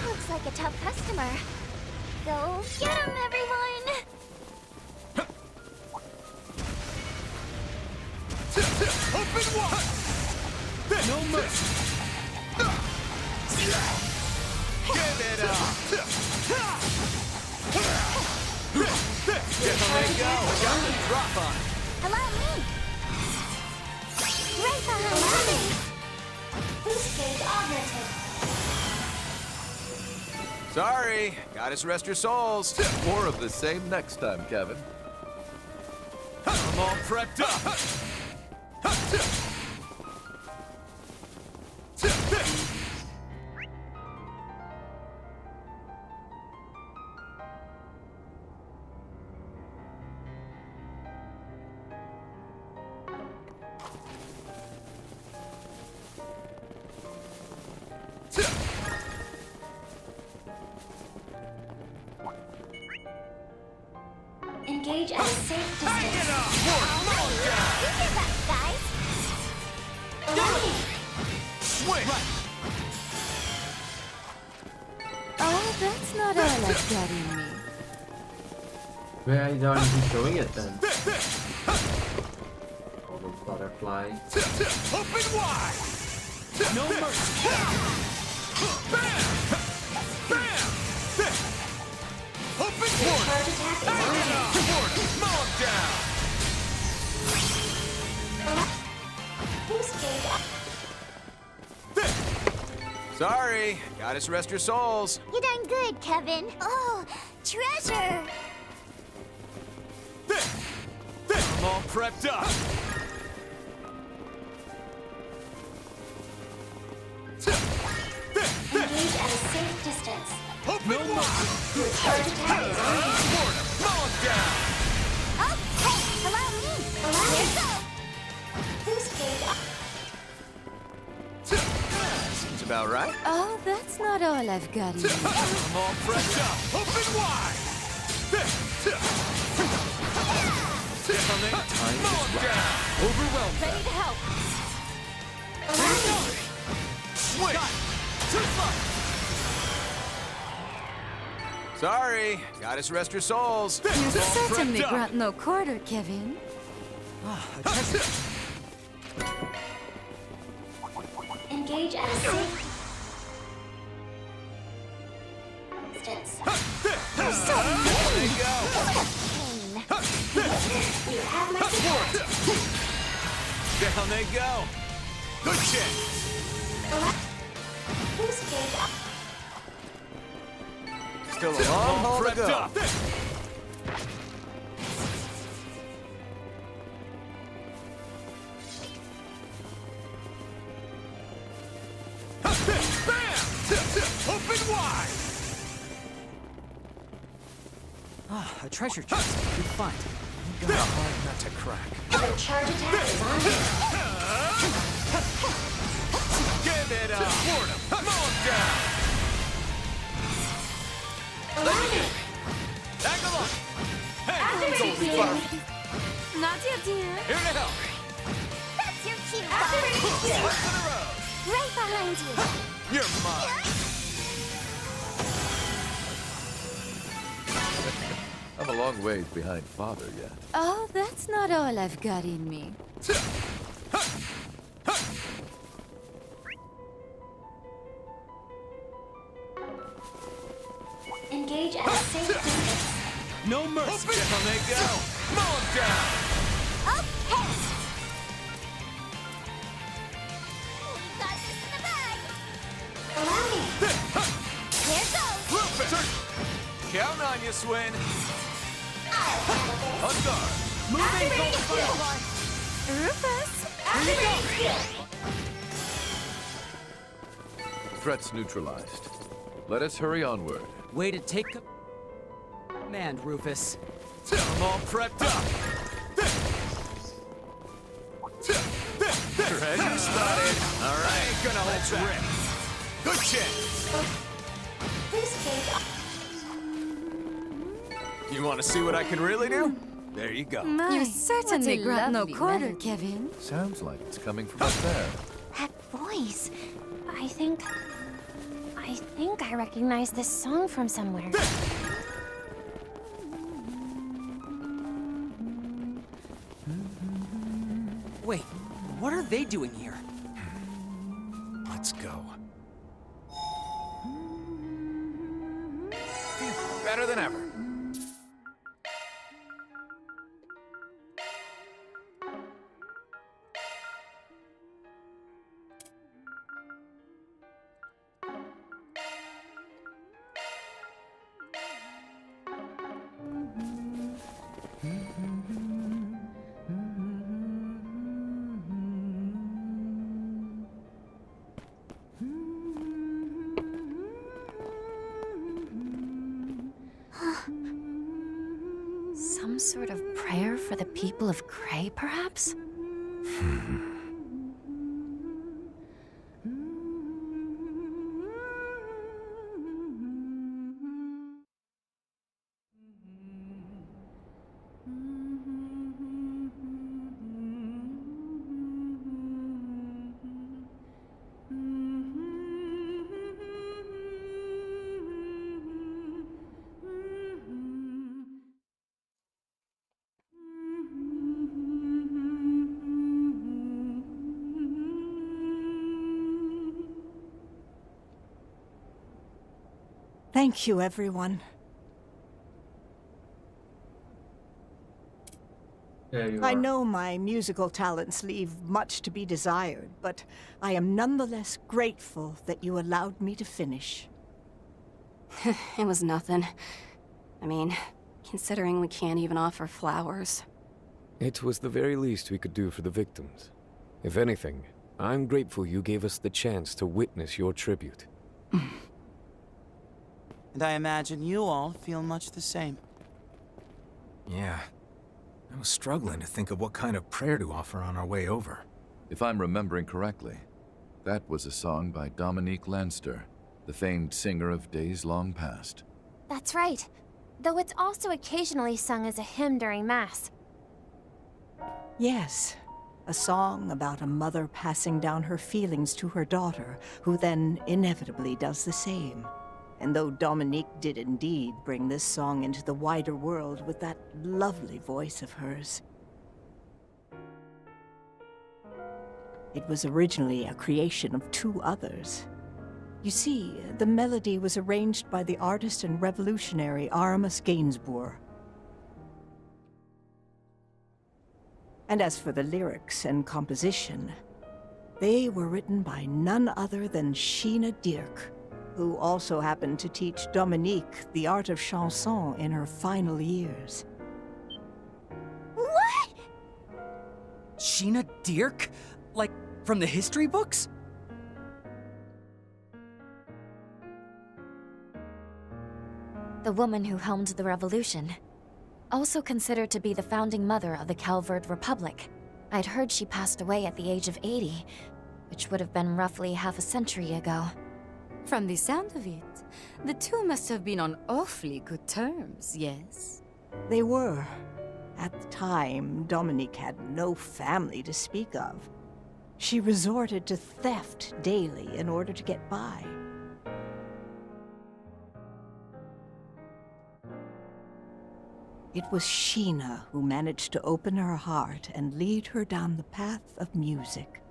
Looks like a tough customer. Go get him, everyone! Open wide! No mercy. Give it up! There go! Got the drop on it! Allow me! Right behind me! Boost gauge augmented. Sorry, gotta rest your souls. More of the same next time, Kevin. I'm all prepped up! Engage at a safe distance. Hang it up! Look at that, guys! Swing! Oh, that's not all I've got in me. Why aren't you showing it then? All those butterflies. Open wide! No mercy. Bam! Bam! Open wide! Charge attack is Hang it on. up! Mow him down! Boost gauge. Sorry, gotta rest your souls. You done good, Kevin. Oh, treasure! I'm all prepped up! Engage at a safe distance. Open wide! Your charge attack is on. Mow him down! Oh, hey, allow me! Here go! Boost gauge. Seems about right. Oh, that's not all I've got in me. I'm all prepped up! Open wide! Mow him down! Overwhelmed. Ready to help. Swing! Too far! Sorry, gotta rest your souls. You certainly prepped up. brought no quarter, Kevin. A treasure. Engage at a safe distance. You're so There you go. pain. You have my support. Down they go. Good check! Boost gauge up. Still a long haul to Prepped go. up! Bam! Open wide! A treasure chest. Good find. Got hard nut to crack. Your charge attack is on. Give it up! Support him! Mow him down! Allow me. Tag along! Hey! Activate Golden here. Butterfly. Not yet, dear. Here to help! That's your cue. What's in the road? Right behind you. You're mine! I'm a long ways behind Father yet. Oh, that's not all I've got in me. Engage at a safe distance. No mercy! Down they go! Mow 'em down! Okay! We got this in the bag! Allow me. Here goes! Rufus! Count on you, Swin! On guard! Moving, Gold shield. Firefly! Rufus! Activate shield! Threats neutralized. Let us hurry onward. Way to take command, Rufus. I'm all prepped up! Treasure spotted! Alright, ain't gonna hold back. Good chance! Please take. You wanna see what I can really do? There you go. You certainly what a grant no lovely quarter, man. Kevin. Sounds like it's coming from up there. That voice. I think I recognize this song from somewhere. Wait, what are they doing here? Let's go. Better than ever. Some sort of prayer for the people of Cray, perhaps? Thank you, everyone. There you I are. know my musical talents leave much to be desired, but I am nonetheless grateful that you allowed me to finish. It was nothing. I mean, considering we can't even offer flowers. It was the very least we could do for the victims. If anything, I'm grateful you gave us the chance to witness your tribute. And I imagine you all feel much the same. Yeah. I was struggling to think of what kind of prayer to offer on our way over. If I'm remembering correctly, that was a song by Dominique Lanster, the famed singer of days long past. That's right. Though it's also occasionally sung as a hymn during Mass. Yes, a song about a mother passing down her feelings to her daughter, who then inevitably does the same. And though Dominique did indeed bring this song into the wider world with that lovely voice of hers, it was originally a creation of two others. You see, the melody was arranged by the artist and revolutionary Aramis Gainsbourg. And as for the lyrics and composition, they were written by none other than Sheena Dirk, who also happened to teach Dominique the art of chanson in her final years. What? Sheena Dirk? Like, from the history books? The woman who helmed the revolution. Also considered to be the founding mother of the Calverd Republic. I'd heard she passed away at the age of 80, which would have been roughly half a century ago. From the sound of it, the two must have been on awfully good terms, yes? They were. At the time, Dominique had no family to speak of. She resorted to theft daily in order to get by. It was Sheena who managed to open her heart and lead her down the path of music.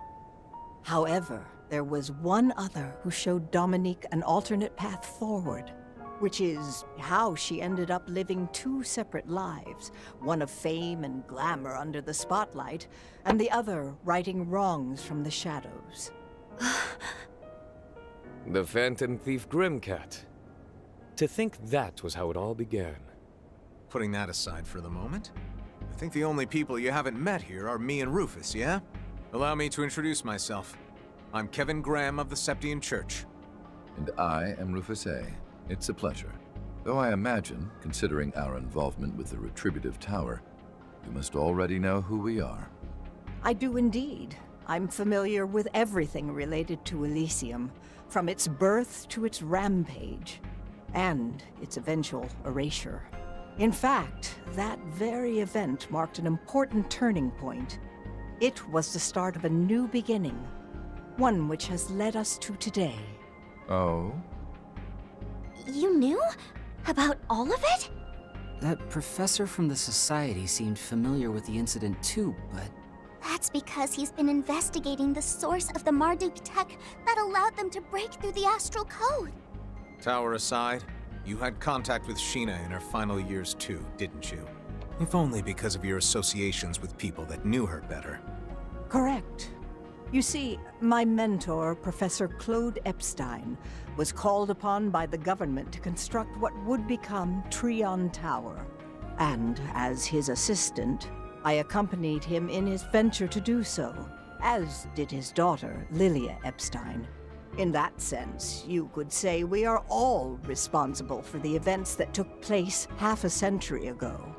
However, there was one other who showed Dominique an alternate path forward, which is how she ended up living two separate lives, one of fame and glamour under the spotlight, and the other righting wrongs from the shadows. The Phantom Thief Grimcat. To think that was how it all began. Putting that aside for the moment, I think the only people you haven't met here are me and Rufus, yeah? Allow me to introduce myself. I'm Kevin Graham of the Septian Church. And I am Rufus A. It's a pleasure. Though I imagine, considering our involvement with the Retributive Tower, you must already know who we are. I do indeed. I'm familiar with everything related to Elysium, from its birth to its rampage, and its eventual erasure. In fact, that very event marked an important turning point. It was the start of a new beginning, one which has led us to today. Oh? You knew? About all of it? That professor from the Society seemed familiar with the incident too, but... That's because he's been investigating the source of the Marduk tech that allowed them to break through the astral code. Tower aside, you had contact with Sheena in her final years too, didn't you? If only because of your associations with people that knew her better. Correct. You see, my mentor, Professor Claude Epstein, was called upon by the government to construct what would become Trion Tower. And as his assistant, I accompanied him in his venture to do so, as did his daughter, Lilia Epstein. In that sense, you could say we are all responsible for the events that took place half a century ago.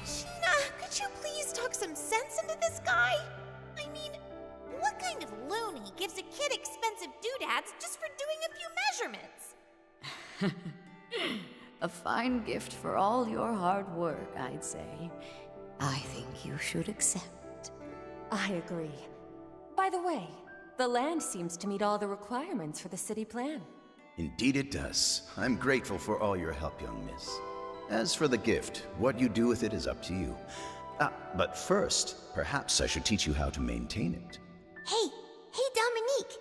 Sheena, could you please talk some sense into this guy? I mean, what kind of loony gives a kid expensive doodads just for doing a few measurements? A fine gift for all your hard work, I'd say. I think you should accept. I agree. By the way, the land seems to meet all the requirements for the city plan. Indeed it does. I'm grateful for all your help, young miss. As for the gift, what you do with it is up to you. But first, perhaps I should teach you how to maintain it. Hey, Dominique,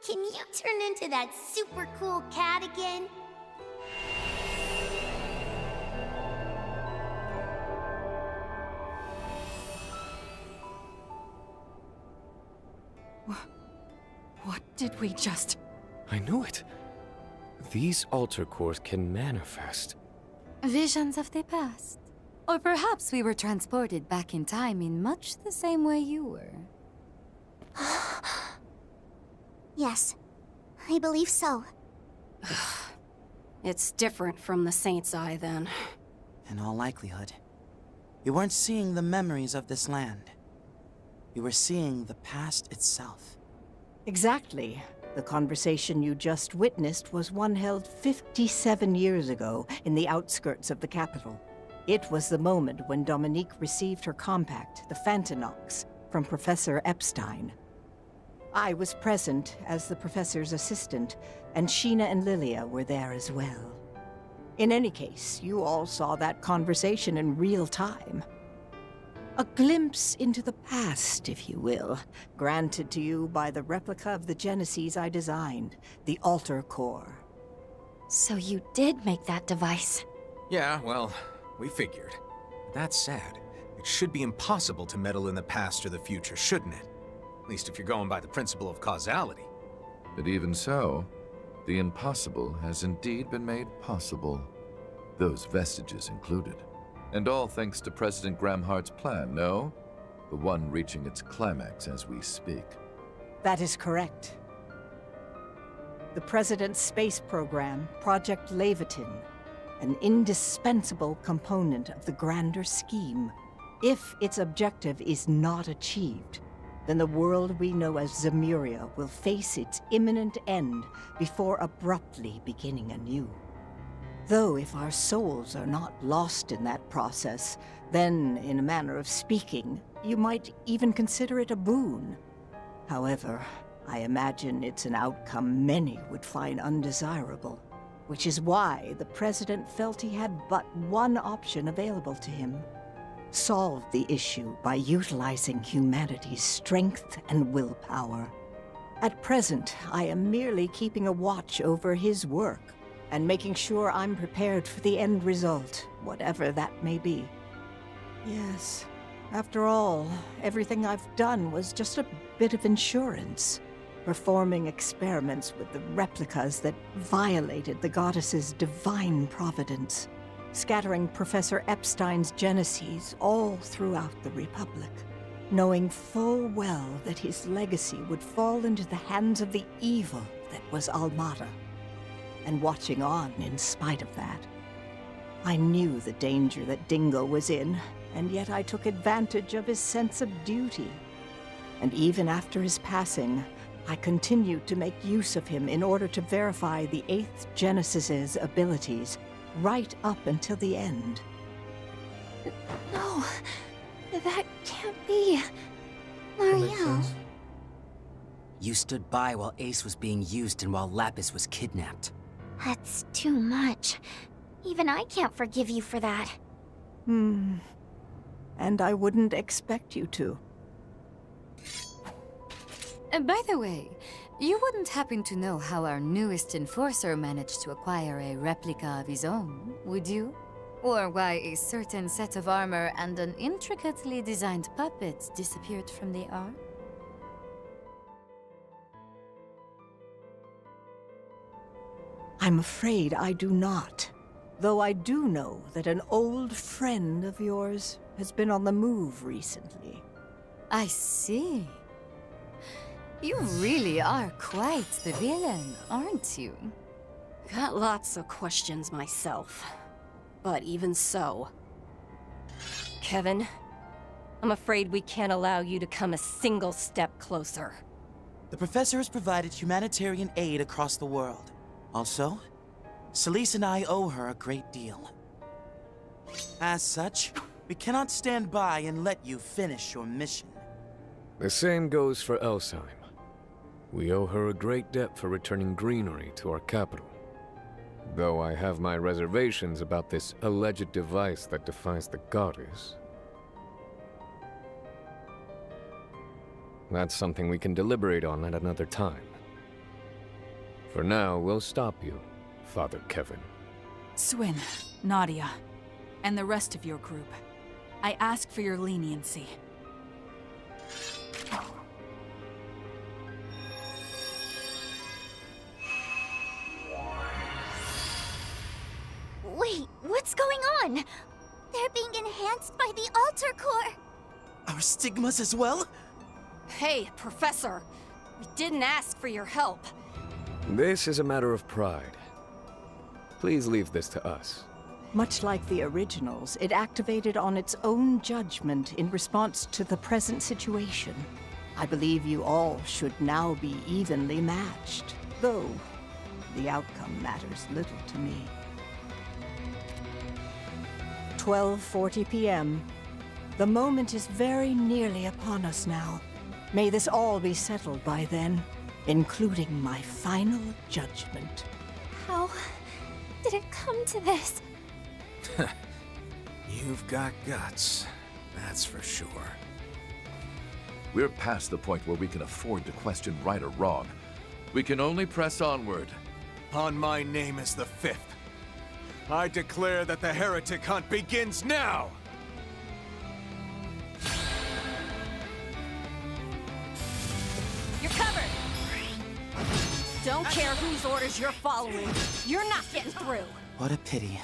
can you turn into that super cool cat again? What did we just... I knew it. These altar cores can manifest. Visions of the past. Or perhaps we were transported back in time in much the same way you were. Yes, I believe so. It's different from the Saint's Eye, then. In all likelihood, you weren't seeing the memories of this land. You were seeing the past itself. Exactly. The conversation you just witnessed was one held 57 years ago in the outskirts of the capital. It was the moment when Dominique received her compact, the Phantinox, from Professor Epstein. I was present as the professor's assistant, and Sheena and Lilia were there as well. In any case, you all saw that conversation in real time. A glimpse into the past, if you will, granted to you by the replica of the Genesis I designed, the Altar Core. So you did make that device? Yeah, well, we figured. That said, it should be impossible to meddle in the past or the future, shouldn't it? At least if you're going by the principle of causality. But even so, the impossible has indeed been made possible. Those vestiges included. And all thanks to President Gramhart's plan, no? The one reaching its climax as we speak. That is correct. The President's space program, Project Levitin, an indispensable component of the grander scheme. If its objective is not achieved, then the world we know as Zemuria will face its imminent end before abruptly beginning anew. Though if our souls are not lost in that process, then, in a manner of speaking, you might even consider it a boon. However, I imagine it's an outcome many would find undesirable, which is why the President felt he had but one option available to him. Solve the issue by utilizing humanity's strength and willpower. At present, I am merely keeping a watch over his work and making sure I'm prepared for the end result, whatever that may be. Yes, after all, everything I've done was just a bit of insurance, performing experiments with the replicas that violated the goddess's divine providence, scattering Professor Epstein's geneses all throughout the Republic, knowing full well that his legacy would fall into the hands of the evil that was Almada, and watching on in spite of that. I knew the danger that Dingo was in, and yet I took advantage of his sense of duty. And even after his passing, I continued to make use of him in order to verify the 8th Genesis's abilities, right up until the end. No, that can't be. Marielle. You stood by while Ace was being used and while Lapis was kidnapped. That's too much. Even I can't forgive you for that. And I wouldn't expect you to. By the way, you wouldn't happen to know how our newest enforcer managed to acquire a replica of his own, would you? Or why a certain set of armor and an intricately designed puppet disappeared from the ark? I'm afraid I do not. Though I do know that an old friend of yours has been on the move recently. I see. You really are quite the villain, aren't you? Got lots of questions myself. But even so... Kevin, I'm afraid we can't allow you to come a single step closer. The Professor has provided humanitarian aid across the world. Also, Celise and I owe her a great deal. As such, we cannot stand by and let you finish your mission. The same goes for Elsheim. We owe her a great debt for returning greenery to our capital. Though I have my reservations about this alleged device that defies the goddess. That's something we can deliberate on at another time. For now, we'll stop you, Father Kevin. Swin, Nadia, and the rest of your group. I ask for your leniency. Wait, what's going on? They're being enhanced by the Alter Core. Our stigmas as well? Hey, Professor! We didn't ask for your help. This is a matter of pride. Please leave this to us. Much like the originals, it activated on its own judgment in response to the present situation. I believe you all should now be evenly matched, though the outcome matters little to me. 12:40 p.m. The moment is very nearly upon us now. May this all be settled by then, including my final judgment. How did it come to this? You've got guts, that's for sure. We're past the point where we can afford to question right or wrong. We can only press onward. On my name as the 5th, I declare that the heretic hunt begins now! You're covered! Don't care whose orders you're following. You're not getting through. What a pity.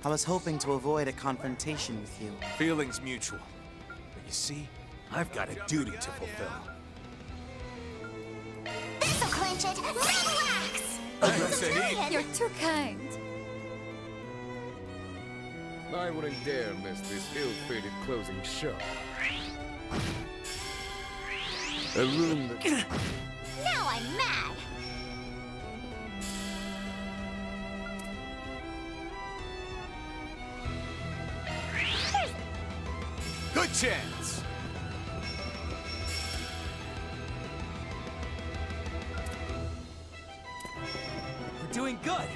I was hoping to avoid a confrontation with you. Feelings mutual. But you see, I've got a duty to fulfill. This'll clinch it! Relax! You're too kind. I wouldn't dare miss this ill-fated closing shot. A room that... Now I'm mad! Good chance! doing good.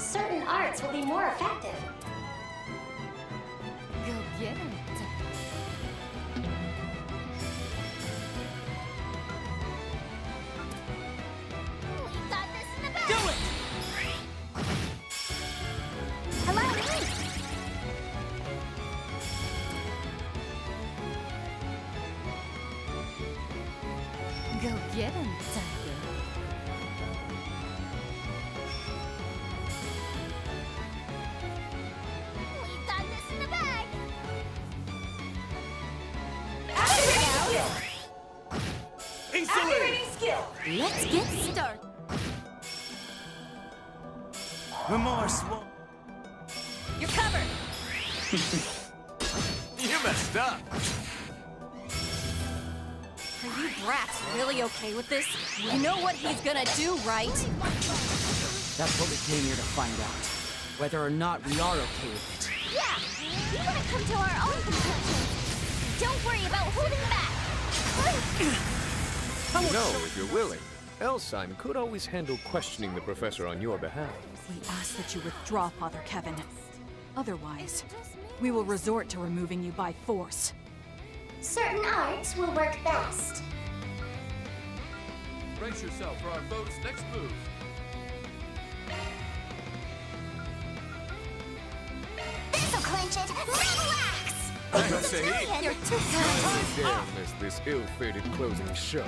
Certain arts will be more effective. Go get it. We got this in the bag. Do it! Hello, me. Go get him, Tiger. We got this in the bag. Accelerating skill! Let's get started. Remorse won't... You're covered! You messed up. Are you brats really okay with this? You know what he's gonna do, right? That's what we came here to find out. Whether or not we are okay with it. Yeah, we want to come to our own conclusions. Don't worry about holding back. You know, if you're willing, Elsheim could always handle questioning the professor on your behalf. We ask that you withdraw, Father Kevin. Otherwise, we will resort to removing you by force. Certain arts will work best. Brace yourself for our boat's next move. This'll clinch it. Relax! Thanks, Sahib. You're too How kind. dare miss this ill-fated closing show.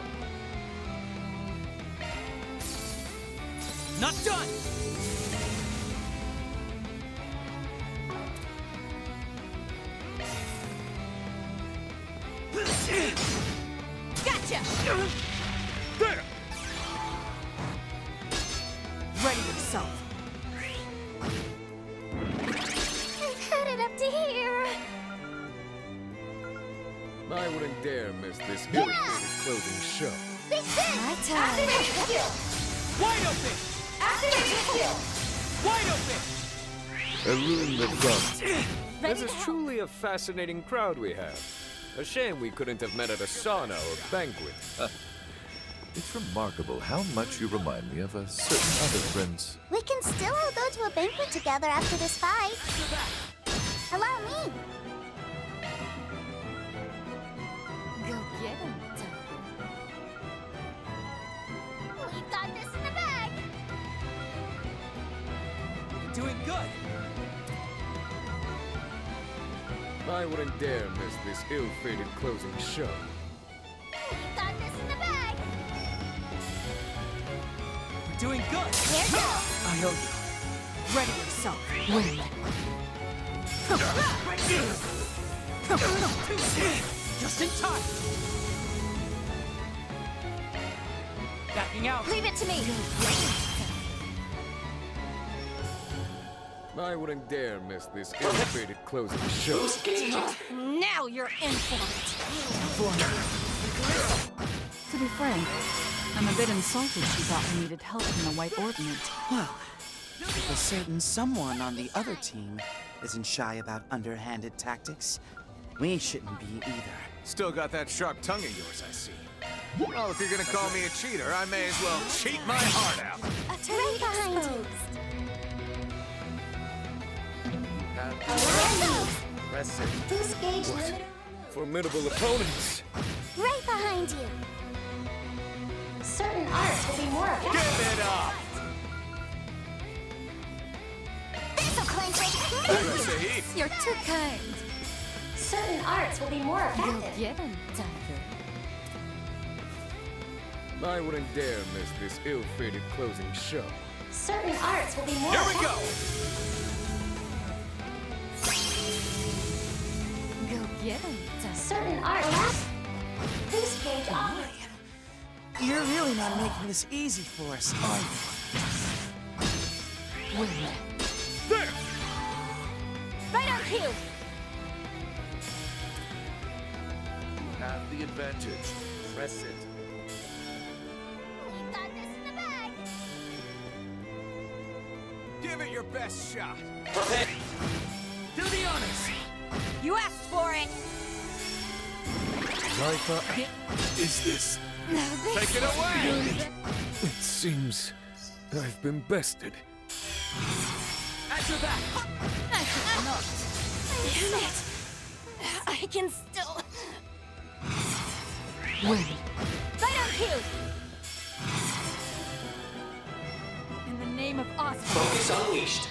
Not done! Gotcha! There! Ready yourself. I've had it up to here. I wouldn't dare miss this ill-fated closing show. Big Sis! My time. Activate skill! Wide open! Activate skill! Wide open! A room of gods. This is truly a fascinating crowd we have. A shame we couldn't have met at a sauna or banquet. It's remarkable how much you remind me of a certain other prince. We can still all go to a banquet together after this fight. Allow me. Go get him, Tiger. We got this in the bag. You're doing good. I wouldn't dare miss this ill-fated closing show. We got this in the bag. You're doing good. Here goes. I owe Ready yourself. Win. you. Just in time. Backing out. Leave it to me. I wouldn't dare miss this ill-fated closing show. Now you're in for it. To be frank, I'm a bit insulted she thought we needed help from the White Ordnance. Well, if a certain someone on the other team isn't shy about underhanded tactics, we shouldn't be either. Still got that sharp tongue of yours, I see. Well, if you're gonna call me a cheater, I may as well cheat my heart out. Right behind you. Press it. Boost gauge limiter. Formidable opponents. Right behind you. Certain arts will be more effective. Give it up! This'll clinch it. Thanks, Sahib. You're too kind. Certain arts will be more Go effective. get him, Tiger. I wouldn't dare miss this ill-fated closing show. Certain arts will be more Here we effective. go! Go get him, Tiger. Certain arts. Boost gauge on. You're really not making this easy for us, are you? Win. There! Right on cue. Have the advantage. Press it. We got this in the bag. Give it your best shot. Do the honors. You asked for it. Zypha, Is this Take it away! It seems I've been bested. At your back! Damn it! I can still... Win. Right on cue! In the name of Oscar. Focus unleashed.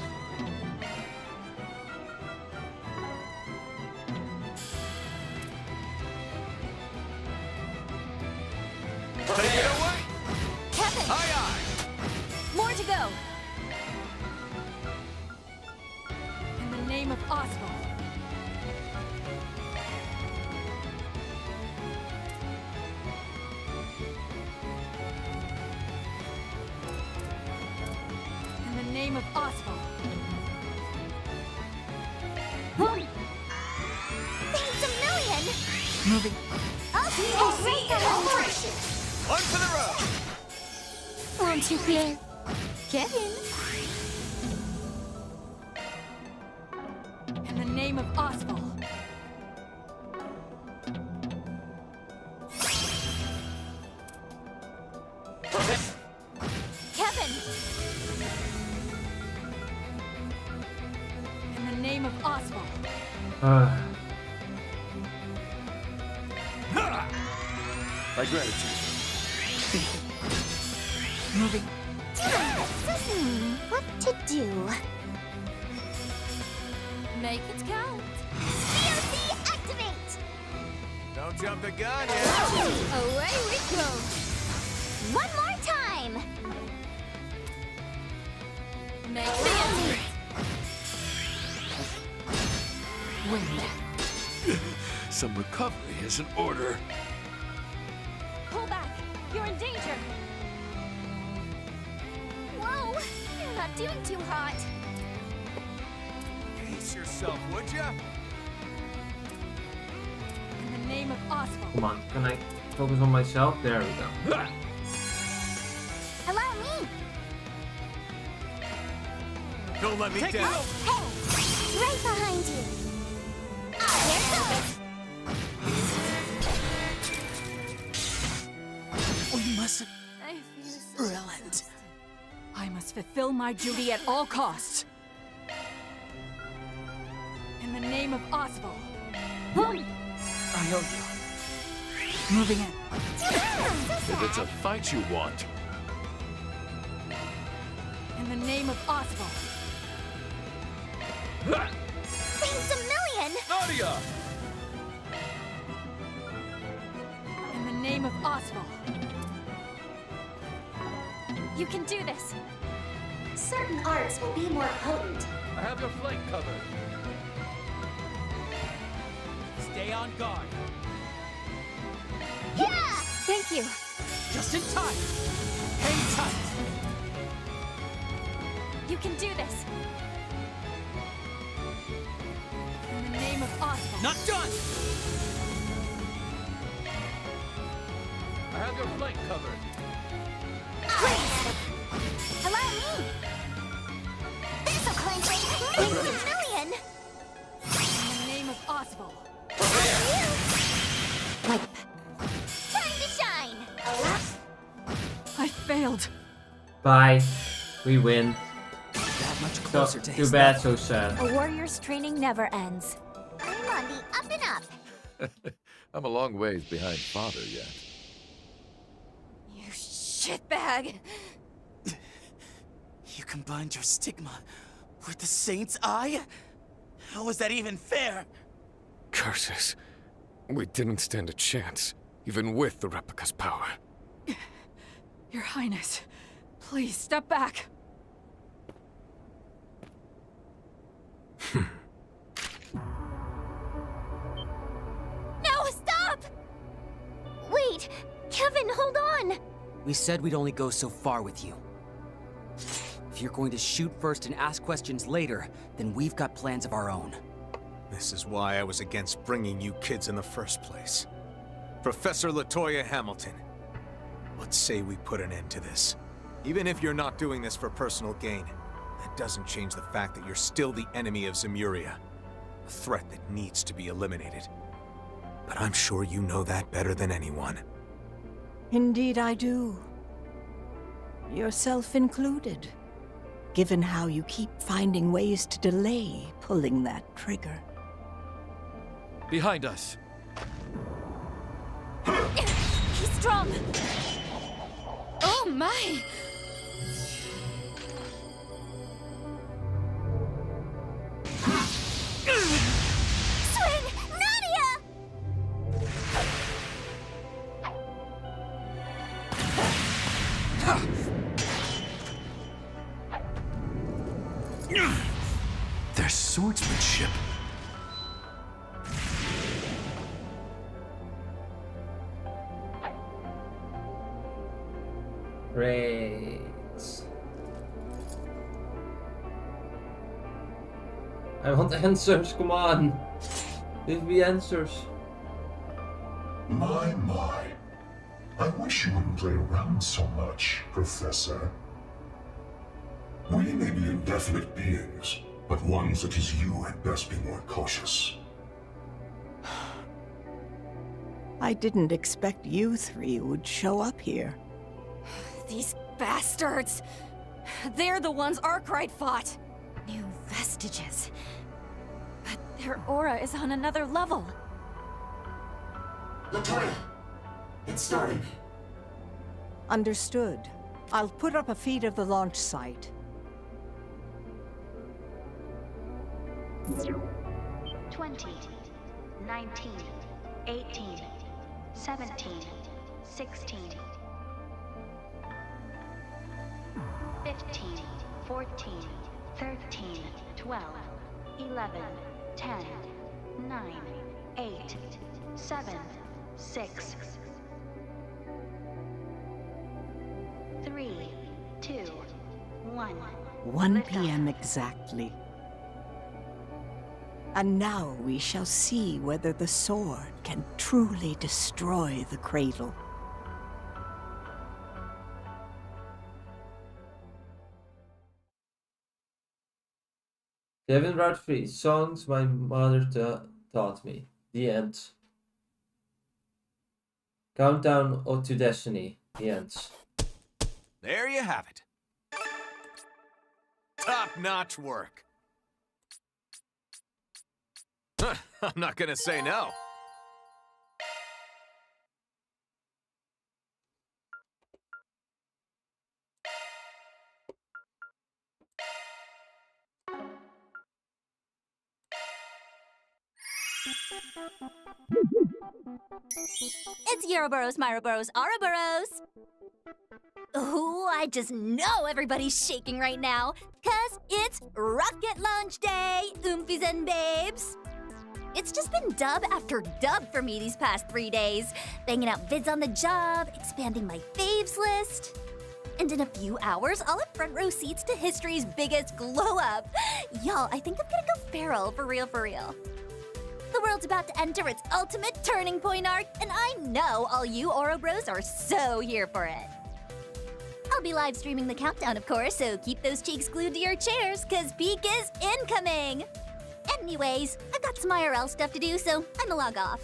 Take it away! Kevin! Aye, aye! More to go! In the name of Oscar. In the name of Oscar. Thanks a million! Moving. One for the road! Won't you please? Kevin! In the name of Oscar. Kevin! In the name of Oscar. My gratitude. Moving. What to do? Make it count! DOC activate! Don't jump the gun yet. Away we go! One more time! Make it count! Win. Some recovery is in order. Pull back! You're in danger! Whoa! You're not doing too hot. Pace yourself, would ya? In the name of Oscar. Come on, can I focus on myself? There we go. Allow me! Don't let me down. Hey! Right behind you! Here goes! We mustn't... I feel so relent. I must fulfill my duty at all costs. In the name of Oscar. I owe you. Moving in. If it's a fight you want, In the name of Oscar. Thanks a million! Nadia! In the name of Oscar. You can do this! Certain arts will be more potent. I have your flank covered. Stay on guard. Yeah! Thank you! Just in time. Hang tight. You can do this! In the name of Oscar. Not done. I have your flank covered. Allow me! This'll cleanse me! Thanks a million! In the name of Oscar. Time to shine! I failed. Bye. We win. That much So, closer to too his bad, level. so sad. A warrior's training never ends. I'm on the up and up. I'm a long ways behind Father yet. You shitbag! You combined your stigma with the Saint's Eye? How was that even fair? Curses. We didn't stand a chance, even with the replica's power. Your Highness, please step back. No, stop! Wait, Kevin, hold on! We said we'd only go so far with you. If you're going to shoot first and ask questions later, then we've got plans of our own. This is why I was against bringing you kids in the first place. Professor LaToya Hamilton, let's say we put an end to this. Even if you're not doing this for personal gain, that doesn't change the fact that you're still the enemy of Zemuria. A threat that needs to be eliminated. But I'm sure you know that better than anyone. Indeed I do. Yourself included, given how you keep finding ways to delay pulling that trigger. Behind us. He's strong! Oh my! Swin! Nadia! Their swordsmanship. Great. I want answers, come on. Give me answers. My. I wish you wouldn't play around so much, Professor. We may be indefinite beings, but one such as you had best be more cautious. I didn't expect you three would show up here. These bastards! They're the ones Arkwright fought! New vestiges. But their aura is on another level. Latoya! It's starting. Understood. I'll put up a feed of the launch site. 20, 19, 18, 17, 16, 15, 14, 13, 12, 11, 10, 9, 8, 7, 6, 3, 2, 1. 1 p.m. exactly. And now we shall see whether the sword can truly destroy the cradle. Kevin wrote 3 songs my mother taught me. The end. Countdown to Destiny. The end. There you have it. Top-notch work. I'm not gonna say no. It's Ouroboros, Myroboros, Ouroboros! Ooh, I just know everybody's shaking right now, 'cause it's Rocket Launch Day, oompies and babes! It's just been dub after dub for me these past 3 days, banging out vids on the job, expanding my faves list. And in a few hours, I'll have front row seats to history's biggest glow up. Y'all, I think I'm gonna go feral, for real, for real. The world's about to enter its ultimate turning point arc, and I know all you Ouroboros are so here for it. I'll be live streaming the countdown, of course, so keep those cheeks glued to your chairs, 'cause peak is incoming! Anyways, I've got some IRL stuff to do, so I'ma log off.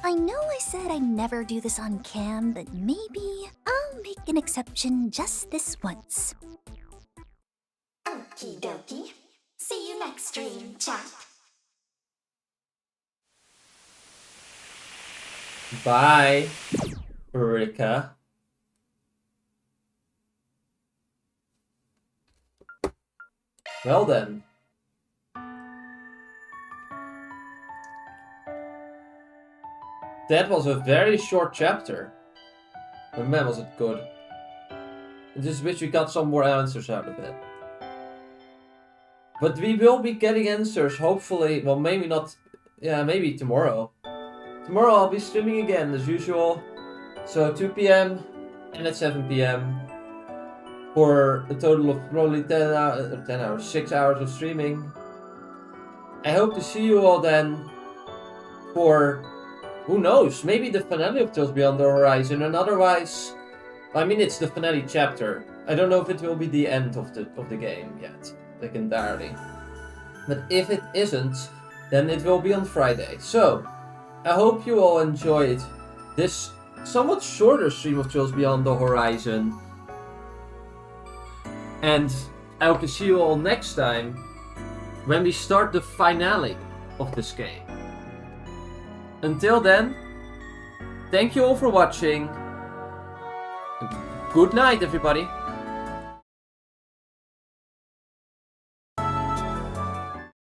I know I said I'd never do this on cam, but maybe I'll make an exception just this once. Okie dokie. See you next stream, chat. Bye, Rika. Well then. That was a very short chapter. But man, was it good. I just wish we got some more answers out of it. But we will be getting answers, hopefully. Well, maybe not. Yeah, maybe tomorrow. Tomorrow I'll be streaming again, as usual. So 2 p.m. and at 7 p.m. for a total of probably 6 hours of streaming. I hope to see you all then for, who knows, maybe the finale of Tales Beyond the Horizon, and otherwise, I mean, it's the finale chapter. I don't know if it will be the end of the game yet, like entirely. But if it isn't, then it will be on Friday. So, I hope you all enjoyed this somewhat shorter stream of Trails Beyond the Horizon. And I hope to see you all next time when we start the finale of this game. Until then, thank you all for watching. Good night, everybody.